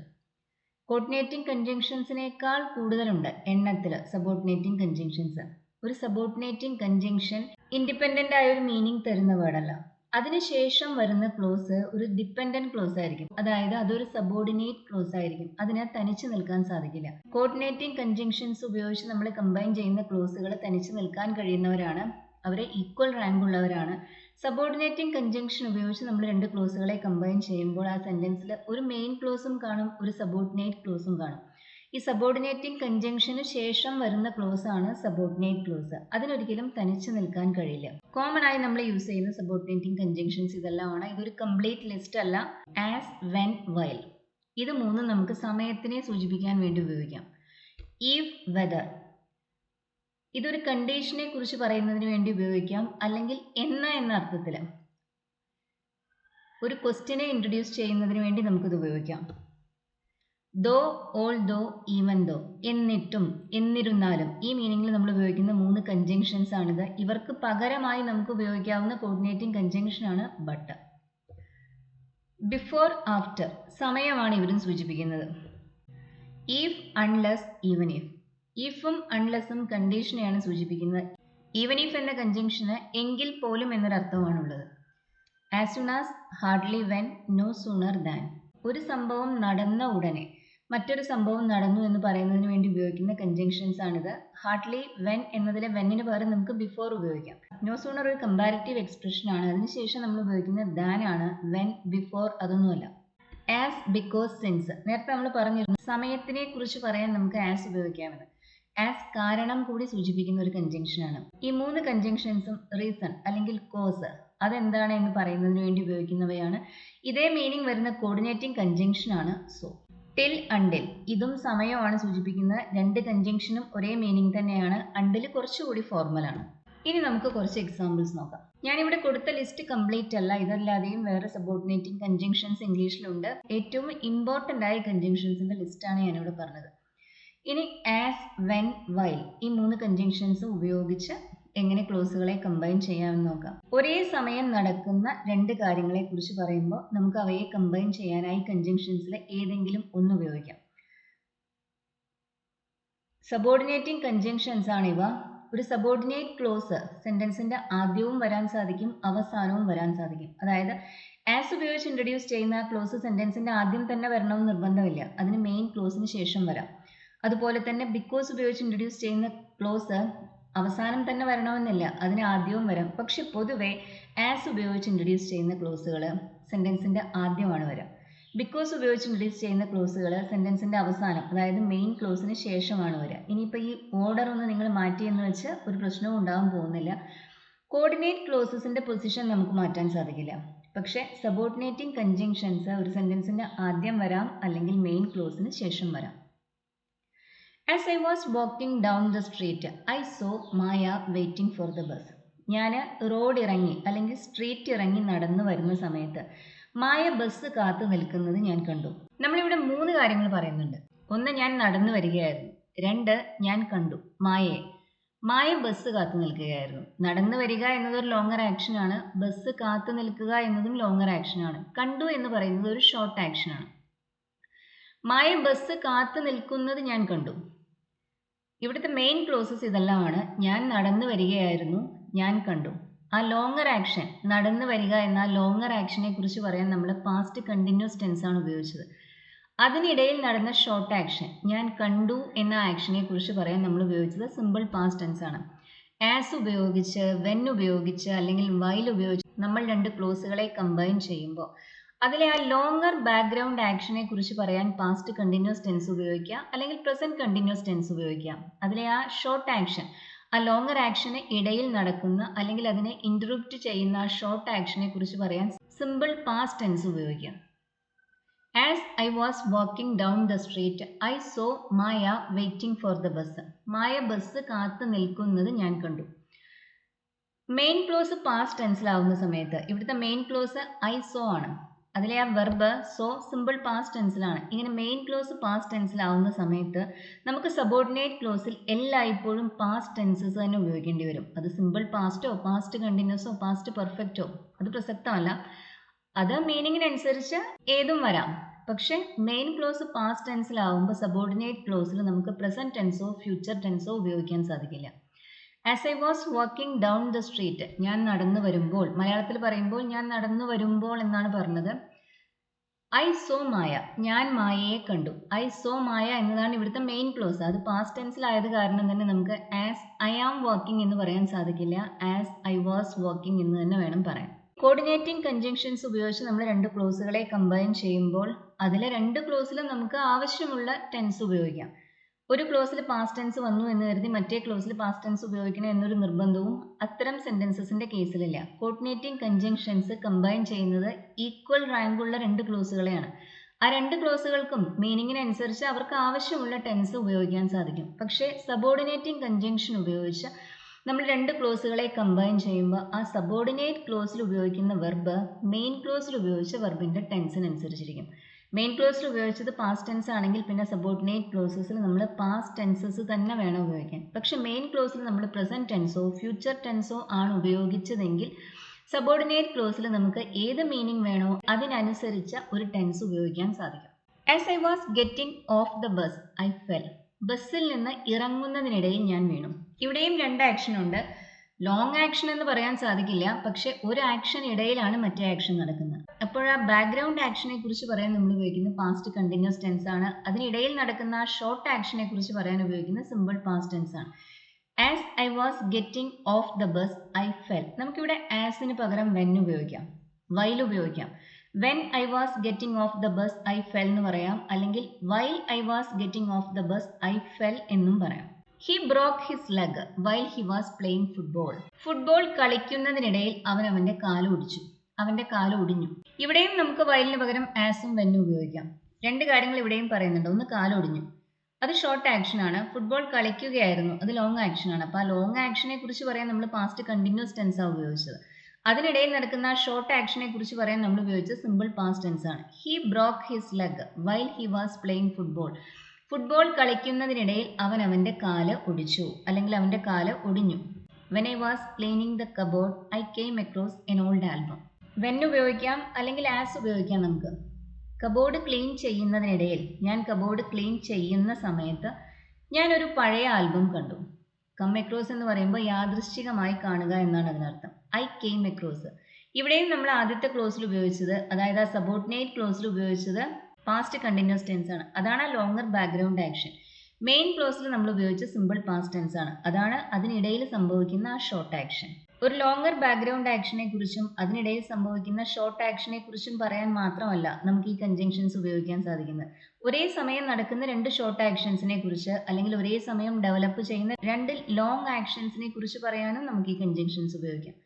കോർഡിനേറ്റിംഗ് കൺജങ്ഷൻസിനേക്കാൾ കൂടുതലുണ്ട് എണ്ണത്തിൽ സബോർഡിനേറ്റിംഗ് കൺജങ്ഷൻസ്. ഒരു സബോർഡിനേറ്റിംഗ് കൺജങ്ഷൻ ഇൻഡിപെൻഡന്റ് ആയ ഒരു മീനിങ് തരുന്ന വേർഡല്ല. അതിനുശേഷം വരുന്ന ക്ലോസ് ഒരു ഡിപ്പെൻഡന്റ് ക്ലോസ് ആയിരിക്കും. അതായത് അതൊരു സബോർഡിനേറ്റ് ക്ലോസ് ആയിരിക്കും. അതിന് തനിച്ച് നിൽക്കാൻ സാധിക്കില്ല. കോർഡിനേറ്റിംഗ് കൺജങ്ഷൻസ് ഉപയോഗിച്ച് നമ്മൾ കമ്പൈൻ ചെയ്യുന്ന ക്ലോസുകൾ തനിച്ച് നിൽക്കാൻ കഴിയുന്നവരാണ്. അവരെ ഈക്വൽ റാങ്ക് ഉള്ളവരാണ്. സബോർഡിനേറ്റിംഗ് കൺജങ്ഷൻ ഉപയോഗിച്ച് നമ്മൾ രണ്ട് ക്ലോസുകളെ കമ്പൈൻ ചെയ്യുമ്പോൾ ആ സെന്റൻസിൽ ഒരു മെയിൻ ക്ലോസും കാണും, ഒരു സബോർഡിനേറ്റ് ക്ലോസും കാണും. ഈ സബോർഡിനേറ്റിംഗ് കൺജങ്ഷന് ശേഷം വരുന്ന ക്ലോസ് ആണ് സബോർഡിനേറ്റ് ക്ലോസ്. അതിനൊരിക്കലും തനിച്ച് നിൽക്കാൻ കഴിയില്ല. കോമൺ ആയി നമ്മൾ യൂസ് ചെയ്യുന്ന സബോർഡിനേറ്റിംഗ് കൺജങ്ഷൻസ് ഇതെല്ലാമാണ്. ഇതൊരു കംപ്ലീറ്റ് ലിസ്റ്റ് അല്ല. ആസ്, വെൻ, വൈൽ ഇത് മൂന്നും നമുക്ക് സമയത്തിനെ സൂചിപ്പിക്കാൻ വേണ്ടി ഉപയോഗിക്കാം. ഈഫ്, വെദർ ഇതൊരു കണ്ടീഷനെ കുറിച്ച് പറയുന്നതിന് വേണ്ടി ഉപയോഗിക്കാം. അല്ലെങ്കിൽ എന്ന അർത്ഥത്തിൽ ഒരു ക്വസ്റ്റ്യനെ ഇൻട്രൊഡ്യൂസ് ചെയ്യുന്നതിന് വേണ്ടി നമുക്കിത് ഉപയോഗിക്കാം. ദോ, ഓൾ ദോ, ഈവൻ ദോ എന്നിട്ടും, എന്നിരുന്നാലും ഈ മീനിങ്ങിൽ നമ്മൾ ഉപയോഗിക്കുന്ന മൂന്ന് കൺജങ്ഷൻസ് ആണിത്. ഇവർക്ക് പകരമായി നമുക്ക് ഉപയോഗിക്കാവുന്ന കോർഡിനേറ്റിംഗ് കൺജങ്ഷൻ ആണ് ബട്ട്. ബിഫോർ, ആഫ്റ്റർ സമയമാണ് ഇവരും സൂചിപ്പിക്കുന്നത്. ഈഫ്, അൺലെസ്, ഈവൻ ഇഫ് ഈഫും അൺലെസ്സും കണ്ടീഷനെയാണ് സൂചിപ്പിക്കുന്നത്. ഈവൻ ഇഫ് എന്ന കൺജങ്ഷന് എങ്കിൽ പോലും എന്നൊരർത്ഥമാണുള്ളത്. As soon as, hardly, when, no sooner than ഒരു സംഭവം നടന്ന ഉടനെ മറ്റൊരു സംഭവം നടന്നു എന്ന് പറയുന്നതിന് വേണ്ടി ഉപയോഗിക്കുന്ന കൺജങ്ഷൻസ് ആണിത്. ഹാർഡ്ലി, വെൻ എന്നതിലെ വെന്നിന് പകരം നമുക്ക് ബിഫോർ ഉപയോഗിക്കാം. നോ സൂണർ ഒരു കമ്പാരിറ്റീവ് എക്സ്പ്രഷൻ ആണ്. അതിനുശേഷം നമ്മൾ ഉപയോഗിക്കുന്ന ദാൻ ആണ്. വെൻ, ബിഫോർ അതൊന്നുമല്ല. ആസ്, ബിക്കോസ്, സിൻസ് നേരത്തെ നമ്മൾ പറഞ്ഞിരുന്നു സമയത്തിനെ കുറിച്ച് പറയാൻ നമുക്ക് ആസ് ഉപയോഗിക്കാമെന്ന്. ആസ് കാരണം കൂടി സൂചിപ്പിക്കുന്ന ഒരു കൺജങ്ഷനാണ്. ഈ മൂന്ന് കൺജങ്ഷൻസും റീസൺ അല്ലെങ്കിൽ കോസ് അതെന്താണ് എന്ന് പറയുന്നതിന് വേണ്ടി ഉപയോഗിക്കുന്നവയാണ്. ഇതേ മീനിങ് വരുന്ന കോർഡിനേറ്റിംഗ് കൺജങ്ഷൻ ആണ് സോ. ടിൽ, അണ്ടിൽ ഇതും സമയമാണ് സൂചിപ്പിക്കുന്നത്. രണ്ട് കൺജങ്ഷനും ഒരേ മീനിങ് തന്നെയാണ്. അണ്ടിൽ കുറച്ചുകൂടി ഫോർമൽ ആണ്. ഇനി നമുക്ക് കുറച്ച് എക്സാമ്പിൾസ് നോക്കാം. ഞാനിവിടെ കൊടുത്ത ലിസ്റ്റ് കംപ്ലീറ്റ് അല്ല. ഇതല്ലാതെയും വേറെ സബോർഡിനേറ്റിംഗ് കൺജങ്ഷൻസ് ഇംഗ്ലീഷിലുണ്ട്. ഏറ്റവും ഇമ്പോർട്ടൻ്റ് ആയ കൺജങ്ഷൻസിന്റെ ലിസ്റ്റാണ് ഞാനിവിടെ പറഞ്ഞത്. ഇനി ആസ്, വെൻ, വൈൽ ഈ മൂന്ന് കൺജങ്ഷൻസും ഉപയോഗിച്ച് എങ്ങനെ ക്ലോസുകളെ കമ്പൈൻ ചെയ്യാമെന്ന് നോക്കാം. ഒരേ സമയം നടക്കുന്ന രണ്ട് കാര്യങ്ങളെ കുറിച്ച് പറയുമ്പോൾ നമുക്ക് അവയെ കമ്പൈൻ ചെയ്യാനായി കൺജങ്ഷൻസിലെ ഏതെങ്കിലും ഒന്ന് ഉപയോഗിക്കാം. സബോർഡിനേറ്റിംഗ് കൺജങ്ഷൻസ് ആണിവ. ഒരു സബോർഡിനേറ്റ് ക്ലോസ് സെന്റൻസിന്റെ ആദ്യവും വരാൻ സാധിക്കും, അവസാനവും വരാൻ സാധിക്കും. അതായത് ആസ് ഉപയോഗിച്ച് ഇൻട്രൊഡ്യൂസ് ചെയ്യുന്ന ക്ലോസ് സെന്റൻസിന്റെ ആദ്യം തന്നെ വരണമെന്ന് നിർബന്ധമില്ല, അതിന് മെയിൻ ക്ലോസിന് ശേഷം വരാം. അതുപോലെ തന്നെ ബിക്കോസ് ഉപയോഗിച്ച് ഇൻട്രൊഡ്യൂസ് ചെയ്യുന്ന ക്ലോസ് അവസാനം തന്നെ വരണമെന്നില്ല, അതിന് ആദ്യവും വരാം. പക്ഷെ പൊതുവെ ആസ് ഉപയോഗിച്ച് ഇൻട്രൊഡ്യൂസ് ചെയ്യുന്ന ക്ലോസുകൾ സെന്റൻസിന്റെ ആദ്യമാണ് വരാം. ബിക്കോസ് ഉപയോഗിച്ച് ഇൻട്രൊഡ്യൂസ് ചെയ്യുന്ന ക്ലോസുകൾ സെന്റൻസിന്റെ അവസാനം, അതായത് മെയിൻ ക്ലോസിന് ശേഷമാണ് വരിക. ഇനിയിപ്പോൾ ഈ ഓർഡർ ഒന്ന് നിങ്ങൾ മാറ്റിയെന്ന് വെച്ച് ഒരു പ്രശ്നവും ഉണ്ടാകാൻ പോകുന്നില്ല. കോർഡിനേറ്റ് ക്ലോസസിന്റെ പൊസിഷൻ നമുക്ക് മാറ്റാൻ സാധിക്കില്ല. പക്ഷെ സബോർഡിനേറ്റിംഗ് കൺജങ്ഷൻസ് ഒരു സെന്റൻസിന്റെ ആദ്യം വരാം, അല്ലെങ്കിൽ മെയിൻ ക്ലോസിന് ശേഷം വരാം. As I was walking down the street I so Maya waiting for the bus. ഞാൻ റോഡ് ഇറങ്ങി അല്ലെങ്കിൽ സ്ട്രീറ്റ് ഇറങ്ങി നടന്നു വരുന്ന സമയത്ത് മായ ബസ് കാത്തു നിൽക്കുന്നത് ഞാൻ കണ്ടു. നമ്മളിവിടെ 3 കാര്യങ്ങൾ പറയുന്നുണ്ട്. ഒന്ന്, ഞാൻ നടന്നു വരികയായിരുന്നു. 2, ഞാൻ കണ്ടു മായയെ. മായ ബസ് കാത്തു നിൽക്കുകയായിരുന്നു. നടന്നു വരിക എന്നതൊരു ലോങ്ങർ ആക്ഷനാണ്, ബസ് കാത്തു നിൽക്കുക എന്നതും ലോങ്ങർ ആക്ഷനാണ്. കണ്ടു എന്ന് പറയുന്നത് ഒരു ഷോർട്ട് ആക്ഷനാണ്. മായ ബസ് കാത്തു നിൽക്കുന്നത് ഞാൻ കണ്ടു. ഇവിടുത്തെ മെയിൻ ക്ലോസസ് ഇതെല്ലാമാണ്. ഞാൻ നടന്നു വരികയായിരുന്നു, ഞാൻ കണ്ടു. ആ ലോങ്ങർ ആക്ഷൻ, നടന്നു വരിക എന്ന ലോങ്ങർ ആക്ഷനെ കുറിച്ച് പറയാൻ നമ്മൾ പാസ്റ്റ് കണ്ടിന്യൂസ് ടെൻസ് ആണ് ഉപയോഗിച്ചത്. അതിനിടയിൽ നടന്ന ഷോർട്ട് ആക്ഷൻ, ഞാൻ കണ്ടു എന്ന ആക്ഷനെ കുറിച്ച് പറയാൻ നമ്മൾ ഉപയോഗിച്ചത് സിമ്പിൾ പാസ്റ്റ് ടെൻസ് ആണ്. ആസ് ഉപയോഗിച്ച്, വെൻ ഉപയോഗിച്ച്, അല്ലെങ്കിൽ വൈൽ ഉപയോഗിച്ച് നമ്മൾ 2 ക്ലോസുകളെ കമ്പൈൻ ചെയ്യുമ്പോൾ അതിലെ ആ ലോങ്ങർ ബാക്ക്ഗ്രൗണ്ട് ആക്ഷനെ കുറിച്ച് പറയാൻ പാസ്റ്റ് കണ്ടിന്യൂസ് ടെൻസ് ഉപയോഗിക്കാം, അല്ലെങ്കിൽ പ്രസന്റ് കണ്ടിന്യൂസ് ടെൻസ് ഉപയോഗിക്കാം. അതിലെ ആ ഷോർട്ട് ആക്ഷൻ, ആ ലോങ്ങർ ആക്ഷന് ഇടയിൽ നടക്കുന്ന അല്ലെങ്കിൽ അതിനെ ഇന്ററപ്റ്റ് ചെയ്യുന്ന ഷോർട്ട് ആക്ഷനെ കുറിച്ച് പറയാൻ സിമ്പിൾ പാസ്റ്റ് ടെൻസ് ഉപയോഗിക്കാം. As I was walking down the street I so Maya waiting for the bus. Maya bus കാത്തു നിൽക്കുന്നത് ഞാൻ കണ്ടു. മെയിൻ ക്ലോസ് പാസ്റ്റ് ടെൻസിലാവുന്ന സമയത്ത് ഇവിടുത്തെ മെയിൻ ക്ലോസ് ഐ സോ ആണ്. അതിലെ ആ വെർബ് സോ സിമ്പിൾ പാസ്റ്റ് ടെൻസിലാണ്. ഇങ്ങനെ മെയിൻ ക്ലോസ് പാസ്റ്റ് ടെൻസിലാവുന്ന സമയത്ത് നമുക്ക് സബോർഡിനേറ്റ് ക്ലോസിൽ എല്ലായ്പ്പോഴും പാസ്റ്റ് ടെൻസസ് തന്നെ ഉപയോഗിക്കേണ്ടി വരും. അത് സിമ്പിൾ പാസ്റ്റോ, പാസ്റ്റ് കണ്ടിന്യൂസോ, പാസ്റ്റ് പെർഫെക്റ്റോ അത് പ്രസക്തമല്ല. അത് മീനിങ്ങിനനുസരിച്ച് ഏതും വരാം. പക്ഷെ മെയിൻ ക്ലോസ് പാസ്റ്റ് ടെൻസിലാവുമ്പോൾ സബോർഡിനേറ്റ് ക്ലോസിൽ നമുക്ക് പ്രസന്റ് ടെൻസോ ഫ്യൂച്ചർ ടെൻസോ ഉപയോഗിക്കാൻ സാധിക്കില്ല. As I was walking down the street, ഞാൻ നടന്നു വരുമ്പോൾ, മലയാളത്തിൽ പറയുമ്പോൾ ഞാൻ നടന്നു വരുമ്പോൾ എന്നാണ് പറഞ്ഞത്. ഐ സോ മായ, ഞാൻ മായയെ കണ്ടു. ഐ സോ മായ എന്നതാണ് ഇവിടുത്തെ മെയിൻ ക്ലോസ്. അത് പാസ്റ്റ് ടെൻസിലായത് കാരണം തന്നെ നമുക്ക് ആസ് ഐ ആം വാക്കിംഗ് എന്ന് പറയാൻ സാധിക്കില്ല, ആസ് ഐ വാസ് വാക്കിംഗ് എന്ന് തന്നെ വേണം പറയാൻ. കോർഡിനേറ്റിംഗ് കൺജങ്ഷൻസ് ഉപയോഗിച്ച് നമ്മൾ 2 ക്ലോസുകളെ കമ്പൈൻ ചെയ്യുമ്പോൾ അതിലെ 2 ക്ലോസിലും നമുക്ക് ആവശ്യമുള്ള ടെൻസ് ഉപയോഗിക്കാം. ഒരു ക്ലോസിൽ പാസ്റ്റ് ടെൻസ് വന്നു എന്ന് കരുതി മറ്റേ ക്ലോസിൽ പാസ്റ്റ് ടെൻസ് ഉപയോഗിക്കണം എന്നൊരു നിർബന്ധവും അത്തരം സെന്റൻസസിന്റെ കേസിലില്ല. കോർഡിനേറ്റിംഗ് കൺജങ്ഷൻസ് കമ്പൈൻ ചെയ്യുന്നത് ഈക്വൽ റാങ്കുള്ള 2 ക്ലോസുകളെയാണ്. ആ 2 ക്ലോസുകൾക്കും മീനിങ്ങിനനുസരിച്ച് അവർക്ക് ആവശ്യമുള്ള ടെൻസ് ഉപയോഗിക്കാൻ സാധിക്കും. പക്ഷേ സബോർഡിനേറ്റിംഗ് കൺജങ്ഷൻ ഉപയോഗിച്ച് നമ്മൾ 2 ക്ലോസുകളെ കമ്പൈൻ ചെയ്യുമ്പോൾ ആ സബോർഡിനേറ്റ് ക്ലോസിൽ ഉപയോഗിക്കുന്ന വെർബ് മെയിൻ ക്ലോസിൽ ഉപയോഗിച്ച വെർബിന്റെ ടെൻസിനനുസരിച്ചിരിക്കും. മെയിൻ ക്ലോസിൽ ഉപയോഗിച്ചത് പാസ്റ്റ് ടെൻസ് ആണെങ്കിൽ പിന്നെ സബോർഡിനേറ്റ് ക്ലോസസിൽ നമ്മൾ പാസ്റ്റ് ടെൻസസ് തന്നെ വേണം ഉപയോഗിക്കാൻ. പക്ഷെ മെയിൻ ക്ലോസിൽ നമ്മൾ പ്രസന്റ് ടെൻസോ ഫ്യൂച്ചർ ടെൻസോ ആണ് ഉപയോഗിച്ചതെങ്കിൽ സബോർഡിനേറ്റ് ക്ലോസിൽ നമുക്ക് ഏത് മീനിങ് വേണോ അതിനനുസരിച്ച ഒരു ടെൻസ് ഉപയോഗിക്കാൻ സാധിക്കും. As I was getting off the bus I fell. ബസ്സിൽ നിന്ന് ഇറങ്ങുന്നതിനിടയിൽ ഞാൻ വീണു. ഇവിടെയും 2 ആക്ഷൻ ഉണ്ട്. ലോങ് ആക്ഷൻ എന്ന് പറയാൻ സാധിക്കില്ല, പക്ഷെ ഒരു ആക്ഷൻ ഇടയിലാണ് മറ്റേ ആക്ഷൻ നടക്കുന്നത്. അപ്പോൾ ആ ബാക്ക്ഗ്രൗണ്ട് ആക്ഷനെ കുറിച്ച് പറയാൻ നമ്മൾ ഉപയോഗിക്കുന്ന പാസ്റ്റ് കണ്ടിന്യൂസ് ടെൻസ് ആണ്. അതിനിടയിൽ നടക്കുന്ന ഷോർട്ട് ആക്ഷനെ കുറിച്ച് പറയാൻ ഉപയോഗിക്കുന്ന സിമ്പിൾ പാസ്റ്റ് ടെൻസ് ആണ്. As I was getting off the bus I fell. നമുക്കിവിടെ ആസിന് പകരം വെൻ ഉപയോഗിക്കാം, വൈൽ ഉപയോഗിക്കാം. When I was getting off the bus I fell എന്ന് പറയാം, അല്ലെങ്കിൽ while I was getting off the bus I fell എന്നും പറയാം. He broke his leg while he was playing football. Football കളിക്കുന്നതിനിടയിൽ അവന്റെ കാല് ഒടിച്ചു. അവന്റെ കാല് ഒടിഞ്ഞു. ഇവിടെയും നമുക്ക് വൈലിന് പകരം ആസും വെന്നും ഉപയോഗിക്കാം. 2 കാര്യങ്ങൾ ഇവിടെയും പറയുന്നുണ്ട്. ഒന്ന്, കാലൊടിഞ്ഞു, അത് ഷോർട്ട് ആക്ഷൻ ആണ്. ഫുട്ബോൾ കളിക്കുകയായിരുന്നു, അത് ലോങ് ആക്ഷൻ ആണ്. അപ്പോൾ ആ ലോങ് ആക്ഷനെ കുറിച്ച് പറയാൻ നമ്മൾ പാസ്റ്റ് കണ്ടിന്യൂസ് ടെൻസ് ആണ് ഉപയോഗിച്ചത്. അതിനിടയിൽ നടക്കുന്ന ഷോർട്ട് ആക്ഷനെ കുറിച്ച് പറയാൻ നമ്മൾ ഉപയോഗിച്ചത് സിമ്പിൾ പാസ്റ്റ് ടെൻസ് ആണ്. He broke his leg while he was playing football. Football കളിക്കുന്നതിനിടയിൽ അവന്റെ കാല് ഒടിച്ചു, അല്ലെങ്കിൽ അവന്റെ കാല് ഒടിഞ്ഞു. When I was cleaning the cupboard I came across an old album. When ഉപയോഗിക്കാം അല്ലെങ്കിൽ ആസ് ഉപയോഗിക്കാം നമുക്ക്. കബോർഡ് ക്ലീൻ ചെയ്യുന്നതിനിടയിൽ, ഞാൻ കബോർഡ് ക്ലീൻ ചെയ്യുന്ന സമയത്ത് ഞാനൊരു പഴയ ആൽബം കണ്ടു. കം അക്രോസ് എന്ന് പറയുമ്പോൾ യാദൃശ്ചികമായി കാണുക എന്നാണ് അതിനർത്ഥം. I came across. ഇവിടെയും നമ്മൾ ആദ്യത്തെ ക്ലോസിൽ ഉപയോഗിച്ചത്, അതായത് ആ സബോർഡിനേറ്റ് ക്ലോസിൽ ഉപയോഗിച്ചത് പാസ്റ്റ് കണ്ടിന്യൂസ് ടെൻസ് ആണ്. അതാണ് ആ ലോങ്ങർ ബാക്ക്ഗ്രൗണ്ട് ആക്ഷൻ. മെയിൻ ക്ലോസിൽ നമ്മൾ ഉപയോഗിച്ച സിമ്പിൾ പാസ്റ്റ് ടെൻസ് ആണ്. അതാണ് അതിനിടയിൽ സംഭവിക്കുന്ന ആ ഷോർട്ട് ആക്ഷൻ. ഒരു ലോങ്ങർ ബാക്ക്ഗ്രൗണ്ട് ആക്ഷനെ കുറിച്ചും അതിനിടയിൽ സംഭവിക്കുന്ന ഷോർട്ട് ആക്ഷനെ കുറിച്ചും പറയാൻ മാത്രമല്ല നമുക്ക് ഈ കൺജങ്ഷൻസ് ഉപയോഗിക്കാൻ സാധിക്കുന്നത്. ഒരേ സമയം നടക്കുന്ന രണ്ട് ഷോർട്ട് ആക്ഷൻസിനെ കുറിച്ച് അല്ലെങ്കിൽ ഒരേ സമയം ഡെവലപ്പ് ചെയ്യുന്ന രണ്ട് ലോങ് ആക്ഷൻസിനെ കുറിച്ച് പറയാനും നമുക്ക് ഈ കൺജങ്ഷൻസ് ഉപയോഗിക്കാം.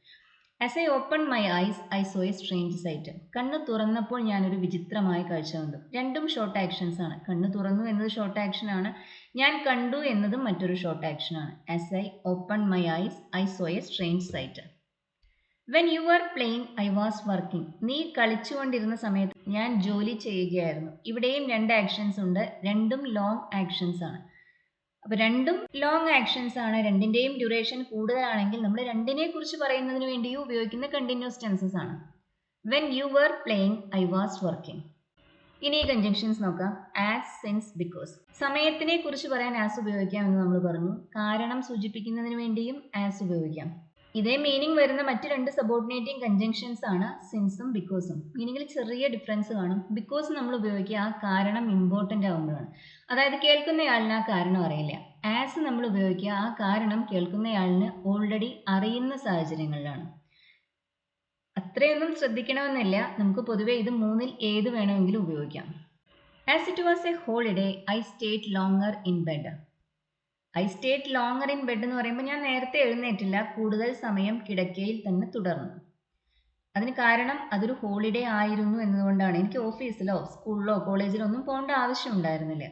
As I opened my eyes, I saw a strange sight. കണ്ണ് തുറന്നപ്പോൾ ഞാനൊരു വിചിത്രമായ കാഴ്ച കണ്ടു. രണ്ടും ഷോർട്ട് ആക്ഷൻസ് ആണ്. കണ്ണ് തുറന്നു എന്നത് ഷോർട്ട് ആക്ഷൻ ആണ്. ഞാൻ കണ്ടു എന്നതും മറ്റൊരു ഷോർട്ട് ആക്ഷൻ ആണ്. As I opened my eyes, I saw a strange sight. When you were playing, I was working. നീ കളിച്ചുകൊണ്ടിരുന്ന സമയത്ത് ഞാൻ ജോലി ചെയ്യുകയായിരുന്നു. ഇവിടെയും രണ്ട് ആക്ഷൻസ് ഉണ്ട്. രണ്ടും ലോങ് ആക്ഷൻസ് ആണ്. അപ്പോൾ രണ്ടും ലോങ് ആക്ഷൻസ് ആണ്. രണ്ടിൻ്റെയും ഡ്യൂറേഷൻ കൂടുതലാണെങ്കിൽ നമ്മൾ രണ്ടിനെ കുറിച്ച് പറയുന്നതിന് വേണ്ടിയും ഉപയോഗിക്കുന്ന കണ്ടിന്യൂസ് ടെൻസസ് ആണ്. When you were playing I was working. ഇനി ഈ കൺജങ്ഷൻസ് നോക്കാം. As, since, because. സമയത്തിനെ കുറിച്ച് പറയാൻ ആസ് ഉപയോഗിക്കാം എന്ന് നമ്മൾ പറഞ്ഞു. കാരണം സൂചിപ്പിക്കുന്നതിന് വേണ്ടിയും ആസ് ഉപയോഗിക്കാം. ഇതേ മീനിങ് വരുന്ന മറ്റ് രണ്ട് സബോർഡിനേറ്റിംഗ് കൺജങ്ഷൻസ് ആണ് സിൻസും ബിക്കോസും. മീനിങ്ങിൽ ചെറിയ ഡിഫറൻസ് കാണും. ബിക്കോസ് നമ്മൾ ഉപയോഗിക്കുക ആ കാരണം ഇമ്പോർട്ടൻ്റ് ആകുമ്പോഴാണ്. അതായത് കേൾക്കുന്നയാളിന് ആ കാരണം അറിയില്ല. ആസ് നമ്മൾ ഉപയോഗിക്കുക ആ കാരണം കേൾക്കുന്നയാളിന് ഓൾറെഡി അറിയുന്ന സാഹചര്യങ്ങളിലാണ്. അത്രയൊന്നും ശ്രദ്ധിക്കണമെന്നില്ല. നമുക്ക് പൊതുവെ ഇത് മൂന്നിൽ ഏത് വേണമെങ്കിലും ഉപയോഗിക്കാം. As it was a holiday I stayed longer in bed. I stayed longer in bed എന്ന് പറയുമ്പോൾ ഞാൻ നേരത്തെ എഴുന്നേറ്റില്ല, കൂടുതൽ സമയം കിടക്കയിൽ തന്നെ തുടർന്നു. അതിന് കാരണം അതൊരു ഹോളിഡേ ആയിരുന്നു എന്നതുകൊണ്ടാണ്. എനിക്ക് ഓഫീസിലോ സ്കൂളിലോ കോളേജിലോ ഒന്നും പോകേണ്ട ആവശ്യം ഉണ്ടായിരുന്നില്ല.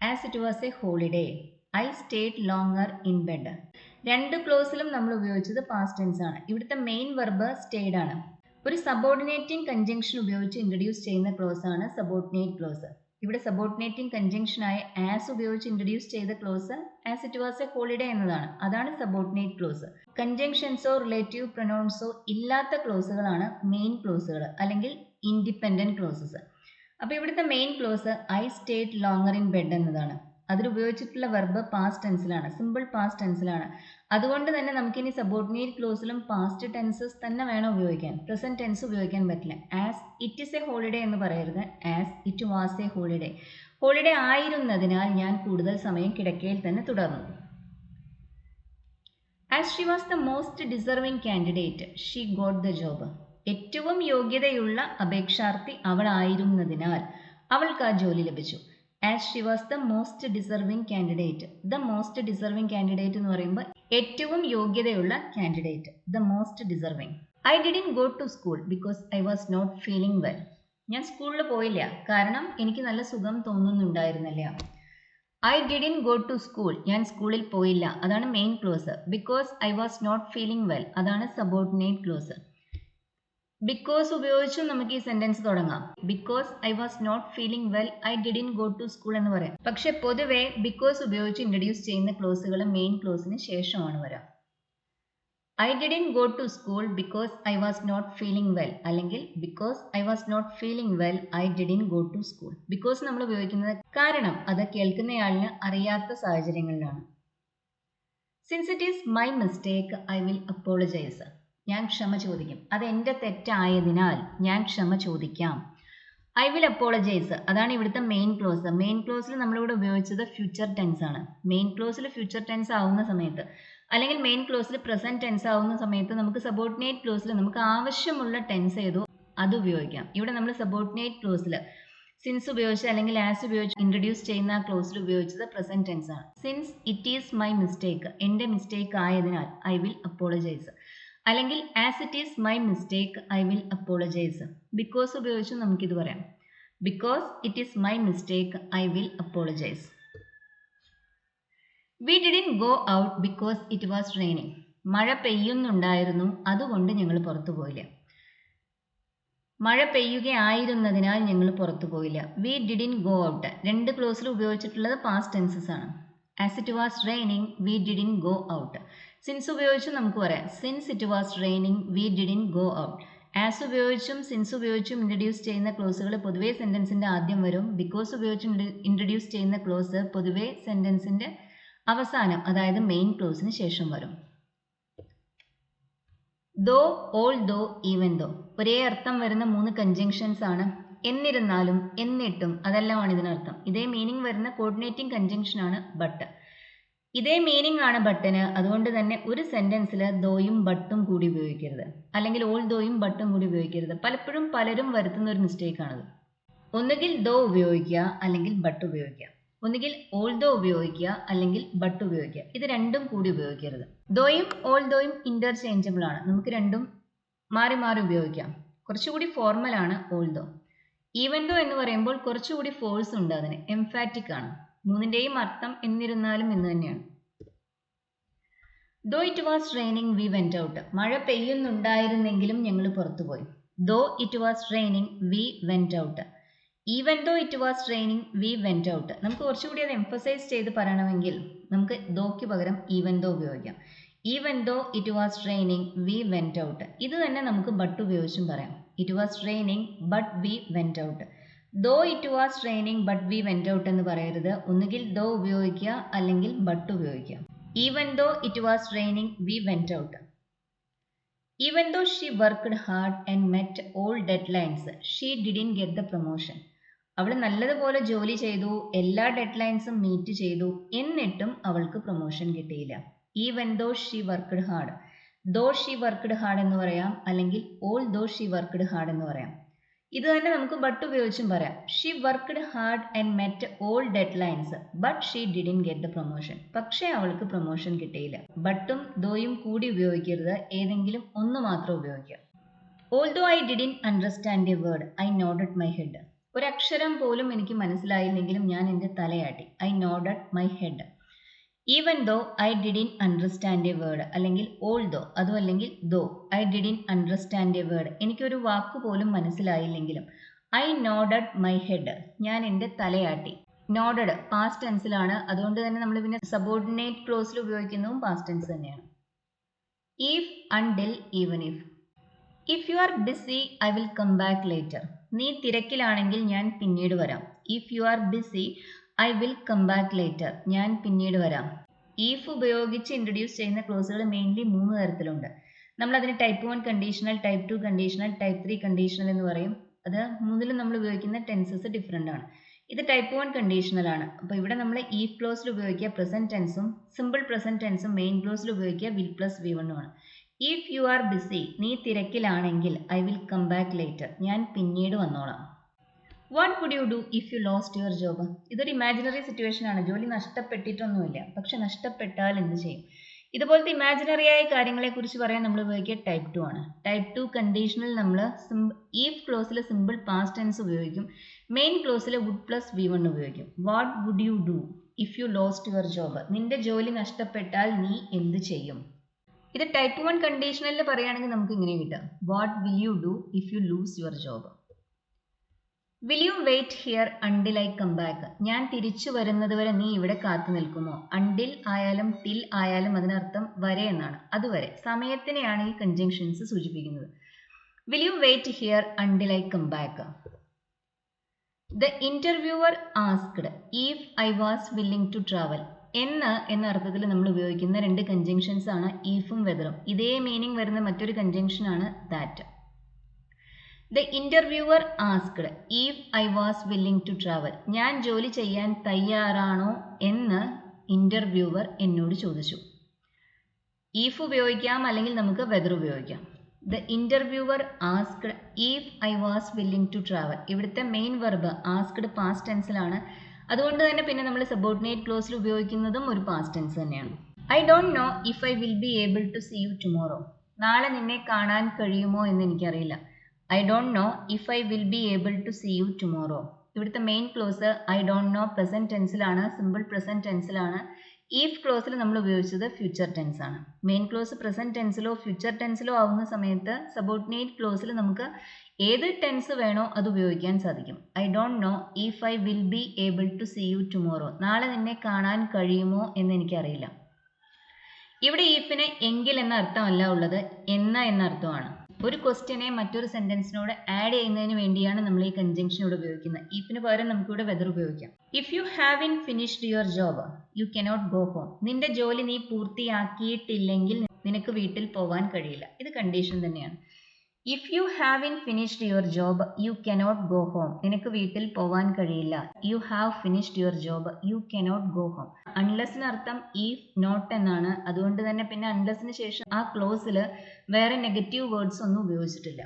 As it was a holiday I stayed longer in bed. രണ്ട് ക്ലോസിലും നമ്മൾ ഉപയോഗിച്ചത് പാസ്റ്റ് ടെൻസ് ആണ്. ഇവിടുത്തെ മെയിൻ വെർബ് സ്റ്റേഡ് ആണ്. ഒരു സബോർഡിനേറ്റിംഗ് കൺജങ്ഷൻ ഉപയോഗിച്ച് ഇൻട്രൊഡ്യൂസ് ചെയ്യുന്ന ക്ലോസ് ആണ് സബോർഡിനേറ്റ് ക്ലോസ്. ഇവിടെ സബോർഡിനേറ്റിംഗ് കൺജങ്ഷനായ ആസ് ഉപയോഗിച്ച് ഇൻട്രൊഡ്യൂസ് ചെയ്ത clause as it was a holiday എന്നതാണ്. അതാണ് സബോർഡിനേറ്റ് ക്ലോസ്. കൺജങ്ഷൻസോ റിലേറ്റീവ് പ്രൊനൗൺസോ ഇല്ലാത്ത ക്ലോസുകളാണ് മെയിൻ ക്ലോസുകൾ അല്ലെങ്കിൽ ഇൻഡിപെൻഡന്റ് ക്ലോസസ്. അപ്പോൾ ഇവിടുത്തെ main clause I stayed longer in bed എന്നതാണ്. അതിൽ ഉപയോഗിച്ചിട്ടുള്ള വെർബ് പാസ്റ്റ് ടെൻസിലാണ്, സിമ്പിൾ പാസ്റ്റ് ടെൻസിലാണ്. അതുകൊണ്ട് തന്നെ നമുക്കിനി സബോർഡിനേറ്റ് ക്ലോസിലും പാസ്റ്റ് ടെൻസസ് തന്നെ വേണം ഉപയോഗിക്കാൻ. പ്രസന്റ് ടെൻസ് ഉപയോഗിക്കാൻ പറ്റില്ല. As it is a holiday എന്ന് പറയരുത്. As it was a holiday. Holiday ആയിരുന്നതിനാൽ ഞാൻ കൂടുതൽ സമയം കിടക്കയിൽ തന്നെ തുടർന്നു. As she was the most deserving candidate she got the job. ഏറ്റവും യോഗ്യതയുള്ള അപേക്ഷാർത്ഥി അവളായിരുന്നതിനാൽ അവൾക്ക് ആ ജോലി ലഭിച്ചു. As she was the most deserving candidate. The most deserving candidate എന്ന് പറയുമ്പോൾ ഏറ്റവും യോഗ്യതയുള്ള candidate, the most deserving. I didn't go to school because I was not feeling well. ഞാൻ സ്കൂളിൽ പോയില്ല കാരണം എനിക്ക് നല്ല സുഖം തോന്നുന്നുണ്ടായിരുന്നില്ല. I didn't go to school. ഞാൻ സ്കൂളിൽ പോയില്ല, അതാണ് main clause. Because I was not feeling well, അതാണ് സബോർഡിനേറ്റ് ക്ലോസ്. ബിക്കോസ് ഉപയോഗിച്ചും നമുക്ക് ഈ സെന്റൻസ് തുടങ്ങാം. Because I was not feeling well I didn't go to school എന്ന് പറയാം. പക്ഷെ പൊതുവെ ബിക്കോസ് ഉപയോഗിച്ച് ഇൻട്രൊഡ്യൂസ് ചെയ്യുന്ന ക്ലോസുകൾ മെയിൻ ക്ലോസിന് ശേഷമാണ് വരാം. I didn't go to school because I was not feeling well, അല്ലെങ്കിൽ because I was not feeling well I didn't go to school. Because നമ്മൾ ഉപയോഗിക്കുന്നത് കാരണം അത് കേൾക്കുന്നയാളിന് അറിയാത്ത സാഹചര്യങ്ങളിലാണ്. Since it is my mistake I will apologise. ഞാൻ ക്ഷമ ചോദിക്കും. അത് എൻ്റെ തെറ്റായതിനാൽ ഞാൻ ക്ഷമ ചോദിക്കാം. ഐ വിൽ അപ്പോളജൈസ്, അതാണ് ഇവിടുത്തെ മെയിൻ ക്ലോസ്. മെയിൻ ക്ലോസിൽ നമ്മളിവിടെ ഉപയോഗിച്ചത് ഫ്യൂച്ചർ ടെൻസ് ആണ്. മെയിൻ ക്ലോസിൽ ഫ്യൂച്ചർ ടെൻസ് ആവുന്ന സമയത്ത് അല്ലെങ്കിൽ മെയിൻ ക്ലോസിൽ പ്രസന്റ് ടെൻസ് ആവുന്ന സമയത്ത് നമുക്ക് സബോർഡിനേറ്റ് ക്ലോസിൽ നമുക്ക് ആവശ്യമുള്ള ടെൻസ് ഏതോ അത് ഉപയോഗിക്കാം. ഇവിടെ നമ്മൾ സബോർഡിനേറ്റ് ക്ലോസിൽ സിൻസ് ഉപയോഗിച്ച് അല്ലെങ്കിൽ ആസ് ഉപയോഗിച്ച് ഇൻട്രൊഡ്യൂസ് ചെയ്യുന്ന ആ ക്ലോസിൽ ഉപയോഗിച്ചത് പ്രസന്റ് ടെൻസ് ആണ്. Since it is my mistake, എൻ്റെ മിസ്റ്റേക്ക് ആയതിനാൽ ഐ വിൽ അപ്പോളജൈസ്. അല്ലെങ്കിൽ as it is my mistake I will apologise. Because ഉപയോഗിച്ച് നമുക്കിത് പറയാം. Because it is my mistake I will apologise. We didn't go out because it was raining. മഴ പെയ്യുന്നുണ്ടായിരുന്നു, അതുകൊണ്ട് ഞങ്ങൾ പുറത്തു പോയില്ല. മഴ പെയ്യുകയായിരുന്നതിനാൽ ഞങ്ങൾ പുറത്തു പോയില്ല. വി ഡിഡ്ന്റ് ഗോ ഔട്ട് രണ്ട് ക്ലോസിൽ ഉപയോഗിച്ചിട്ടുള്ളത് പാസ്റ്റ് ടെൻസസ് ആണ്. As it was raining we didn't go out. Since ഉപയോഗിച്ചും നമുക്ക് പറയാം since it was raining we didn't go out. As ഉപയോഗിച്ചും സിൻസ് ഉപയോഗിച്ചും ഇൻട്രൊഡ്യൂസ് ചെയ്യുന്ന ക്ലോസുകൾ പൊതുവേ സെൻറ്റൻസിൻ്റെ ആദ്യം വരും. ബിക്കോസ് ഉപയോഗിച്ചും ഇൻട്രൊഡ്യൂസ് ചെയ്യുന്ന ക്ലോസ് പൊതുവേ സെൻറ്റൻസിൻ്റെ അവസാനം, അതായത് മെയിൻ ക്ലോസിന് ശേഷം വരും. ദോ, ഓൾ ദോ, ഈവൻ ദോ ഒരേ അർത്ഥം വരുന്ന 3 കൺജങ്ഷൻസ് ആണ്. എന്നിരുന്നാലും, എന്നിട്ടും, അതെല്ലാമാണ് ഇതിനർത്ഥം. ഇതേ മീനിങ് വരുന്ന കോർഡിനേറ്റിംഗ് കൺജങ്ഷൻ ആണ് ബട്ട്. ഇതേ മീനിങ് ആണ് ബട്ടിന്. അതുകൊണ്ട് തന്നെ ഒരു സെന്റൻസിൽ ദോയും ബട്ടും കൂടി ഉപയോഗിക്കരുത്, അല്ലെങ്കിൽ ഓൾ ദോയും ബട്ടും കൂടി ഉപയോഗിക്കരുത്. പലപ്പോഴും പലരും വരുത്തുന്ന ഒരു മിസ്റ്റേക്കാണത്. ഒന്നുകിൽ ദോ ഉപയോഗിക്കുക അല്ലെങ്കിൽ ബട്ട് ഉപയോഗിക്കുക, ഒന്നുകിൽ ഓൾ ദോ ഉപയോഗിക്കുക അല്ലെങ്കിൽ ബട്ട് ഉപയോഗിക്കുക. ഇത് രണ്ടും കൂടി ഉപയോഗിക്കരുത്. ദോയും ഓൾ ദോയും ഇന്റർചേഞ്ചബിൾ ആണ്, നമുക്ക് രണ്ടും മാറി മാറി ഉപയോഗിക്കാം. കുറച്ചുകൂടി ഫോർമൽ ആണ് ഓൾ ദോ. ഈവൻ ദോ എന്ന് പറയുമ്പോൾ കുറച്ചുകൂടി ഫോഴ്സ് ഉണ്ട്, അതിന് എംഫാറ്റിക് ആണ്. മൂന്നിന്റെയും അർത്ഥം എന്നിരുന്നാലും എന്ന് തന്നെയാണ്. Though it was raining we went out. മഴ പെയ്യുന്നുണ്ടായിരുന്നെങ്കിലും ഞങ്ങൾ പുറത്തുപോയി. Though it was raining we went out. Even though it was raining we went out. നമുക്ക് കുറച്ചുകൂടി അത് എംഫസൈസ് ചെയ്ത് പറയണമെങ്കിൽ നമുക്ക് ദോയ്ക്ക് പകരം ഈവൻ ദോ ഉപയോഗിക്കാം. Even though it was raining we went out. ഇത് തന്നെ നമുക്ക് ബട്ട് ഉപയോഗിച്ചും പറയാം. It was raining but we went out. Though it was raining but we went out എന്ന് പറയരുത്. ഒന്നുകിൽ ദോ ഉപയോഗിക്കുക അല്ലെങ്കിൽ ബട്ട് ഉപയോഗിക്കുക. Even though it was raining we went out. Even though she worked hard and met all deadlines she didn't get the promotion. അവൾ നല്ലതുപോലെ ജോലി ചെയ്തു, എല്ലാ ഡെഡ് ലൈൻസും മീറ്റ് ചെയ്തു, എന്നിട്ടും അവൾക്ക് പ്രൊമോഷൻ കിട്ടിയില്ല. Even though she worked hard. Though she worked hard എന്ന് പറയാം, അല്ലെങ്കിൽ although she worked hard എന്ന് പറയാം. ഇത് തന്നെ നമുക്ക് ബട്ട് ഉപയോഗിച്ചും പറയാം. She worked hard and met all deadlines but she didn't get the promotion. പക്ഷേ അവൾക്ക് പ്രൊമോഷൻ കിട്ടിയില്ല. ബട്ടും ദോയും കൂടി ഉപയോഗിക്കരുത്, ഏതെങ്കിലും ഒന്ന് മാത്രം ഉപയോഗിക്കുക. Although I didn't understand a word I nodded my head. ഒരക്ഷരം പോലും എനിക്ക് മനസ്സിലായില്ലെങ്കിലും ഞാൻ എൻ്റെ തലയാട്ടി. I nodded my head. Even though I didn't understand a word, അല്ലെങ്കിൽ ഓൾ ദോ, അതും അല്ലെങ്കിൽ though I didn't understand a word, എനിക്കൊരു വാക്ക് പോലും മനസ്സിലായില്ലെങ്കിലും ഐ നോഡഡ് മൈ ഹെഡ്, ഞാൻ എൻ്റെ തലയാട്ടി. നോഡഡ് പാസ്റ്റ് ടെൻസിലാണ്, അതുകൊണ്ട് തന്നെ നമ്മൾ പിന്നെ സബോർഡിനേറ്റ് ക്ലോസിൽ ഉപയോഗിക്കുന്നതും പാസ്റ്റ് ടെൻസ് തന്നെയാണ്. If, until, even if. If you are busy I will come back later. നീ തിരക്കിലാണെങ്കിൽ ഞാൻ പിന്നീട് വരാം. If you are busy I will come back later, ഞാൻ പിന്നീട് വരാം. ഈഫ് ഉപയോഗിച്ച് ഇൻട്രൊഡ്യൂസ് ചെയ്യുന്ന ക്ലോസുകൾ മെയിൻലി 3 തരത്തിലുണ്ട്. നമ്മളതിന് type 1 conditional, type 2 conditional, type 3 conditional എന്ന് പറയും. അത് മൂന്നിലും നമ്മൾ ഉപയോഗിക്കുന്ന ടെൻസസ് ഡിഫറെൻ്റ് ആണ്. ഇത് ടൈപ്പ് 1 കണ്ടീഷണൽ ആണ്. അപ്പോൾ ഇവിടെ നമ്മൾ ഈഫ് ക്ലോസിൽ ഉപയോഗിക്കുക പ്രസന്റ് ടെൻസും, സിമ്പിൾ പ്രസന്റ് ടെൻസും മെയിൻ ക്ലോസിൽ ഉപയോഗിക്കുക വിൽ പ്ലസ് വി വണ്ണും ആണ്. ഇഫ് യു ആർ ബിസി, നീ തിരക്കിലാണെങ്കിൽ I will come back later, ഞാൻ പിന്നീട് വന്നോളാം. What would you do if you lost your job. ഇതൊരു ഇമാജിനറി സിറ്റുവേഷൻ ആണ്. ജോലി നഷ്ടപ്പെട്ടിട്ടൊന്നുമില്ല, പക്ഷെ നഷ്ടപ്പെട്ടാൽ എന്ത് ചെയ്യും? ഇതുപോലത്തെ ഇമാജിനറി ആയ കാര്യങ്ങളെക്കുറിച്ച് പറയാൻ നമ്മൾ ഉപയോഗിക്കുക ടൈപ്പ് 2 ആണ്. ടൈപ്പ് 2 കണ്ടീഷണൽ നമ്മൾ ഈഫ് ക്ലോസിൽ സിമ്പിൾ പാസ്റ്റ് ടെൻസ് ഉപയോഗിക്കും, മെയിൻ ക്ലോസിൽ വുഡ് പ്ലസ് വി വൺ ഉപയോഗിക്കും. What would you do if you lost your job. നിന്റെ ജോലി നഷ്ടപ്പെട്ടാൽ നീ എന്ത് ചെയ്യും? ഇത് ടൈപ്പ് 1 കണ്ടീഷണലിൽ പറയുകയാണെങ്കിൽ നമുക്ക് ഇങ്ങനെ കിട്ടാം. What will you do if you lose your job. Will you wait here until I come back. ഞാൻ തിരിച്ചു വരുന്നത് വരെ നീ ഇവിടെ കാത്തു നിൽക്കുമോ. അണ്ടിൽ ആയാലും ടിൽ ആയാലും അതിനർത്ഥം വരെ എന്നാണ്. അതുവരെ സമയത്തിനെയാണ് ഈ കൺജങ്ഷൻസ് സൂചിപ്പിക്കുന്നത്. Will you wait here until I come back. The interviewer asked if I was willing to travel. എന്ന അർത്ഥത്തിൽ നമ്മൾ ഉപയോഗിക്കുന്ന 2 കൺജങ്ഷൻസ് ആണ് ഈഫും വെദറും. ഇതേ മീനിങ് വരുന്ന മറ്റൊരു കൺജങ്ഷൻ ആണ് that. The interviewer asked if I was willing to travel. ഞാൻ ജോലി ചെയ്യാൻ തയ്യാറാണോ എന്ന് ഇന്റർവ്യൂവർ എന്നോട് ചോദിച്ചു. ഈഫ് ഉപയോഗിക്കാം, അല്ലെങ്കിൽ നമുക്ക് വെദർ ഉപയോഗിക്കാം. The interviewer asked if I was willing to travel. ഇവിടുത്തെ മെയിൻ വെർബ് ആസ്ക്ഡ് പാസ്റ്റ് ടെൻസിലാണ്. അതുകൊണ്ട് തന്നെ പിന്നെ നമ്മൾ സബോർഡിനേറ്റ് ക്ലോസിൽ ഉപയോഗിക്കുന്നതും ഒരു പാസ്റ്റ് ടെൻസ് തന്നെയാണ്. I don't know if I will be able to see you tomorrow. നാളെ നിന്നെ കാണാൻ കഴിയുമോ എന്ന് എനിക്കറിയില്ല. I don't know if I will be able to see you tomorrow. ഇവിടുത്തെ main clause I don't know present ടെൻസിലാണ്, simple present ടെൻസിലാണ്. If ക്ലോസിൽ നമ്മൾ ഉപയോഗിച്ചത് ഫ്യൂച്ചർ ടെൻസ് ആണ്. മെയിൻ ക്ലോസ് പ്രസന്റ് ടെൻസിലോ ഫ്യൂച്ചർ ടെൻസിലോ ആവുന്ന സമയത്ത് സബോർഡിനേറ്റ് ക്ലോസിൽ നമുക്ക് ഏത് ടെൻസ് വേണോ അത് ഉപയോഗിക്കാൻ സാധിക്കും. I don't know if I will be able to see you tomorrow. നാളെ നിന്നെ കാണാൻ കഴിയുമോ എന്ന് എനിക്കറിയില്ല. ഇവിടെ ഈഫിന് എങ്കിൽ എന്ന അർത്ഥമല്ല ഉള്ളത്, എന്ന അർത്ഥമാണ്. ഒരു ക്വസ്റ്റ്യനെ മറ്റൊരു സെന്റൻസിനോട് ആഡ് ചെയ്യുന്നതിന് വേണ്ടിയാണ് നമ്മൾ ഈ കൺജങ്ഷൻ ഇവിടെ ഉപയോഗിക്കുന്നത്. ഈഫിന് പകരം നമുക്കിവിടെ വെദർ ഉപയോഗിക്കാം. If you have in finished your job you cannot go home. നിന്റെ ജോലി നീ പൂർത്തിയാക്കിയിട്ടില്ലെങ്കിൽ നിനക്ക് വീട്ടിൽ പോവാൻ കഴിയില്ല. ഇത് കണ്ടീഷൻ തന്നെയാണ്. If you have in finished your job you cannot go home. നിനക്ക് വീട്ടിൽ പോവാൻ കഴിയില്ല. You have finished your job you cannot go home. അൺലെസ്സിന് അർത്ഥം ഈഫ് നോട്ട് എന്നാണ്. അതുകൊണ്ട് തന്നെ പിന്നെ അൺലെസ്സിന് ശേഷം ആ ക്ലോസിൽ വേറെ നെഗറ്റീവ് വേർഡ്സ് ഒന്നും ഉപയോഗിച്ചിട്ടില്ല.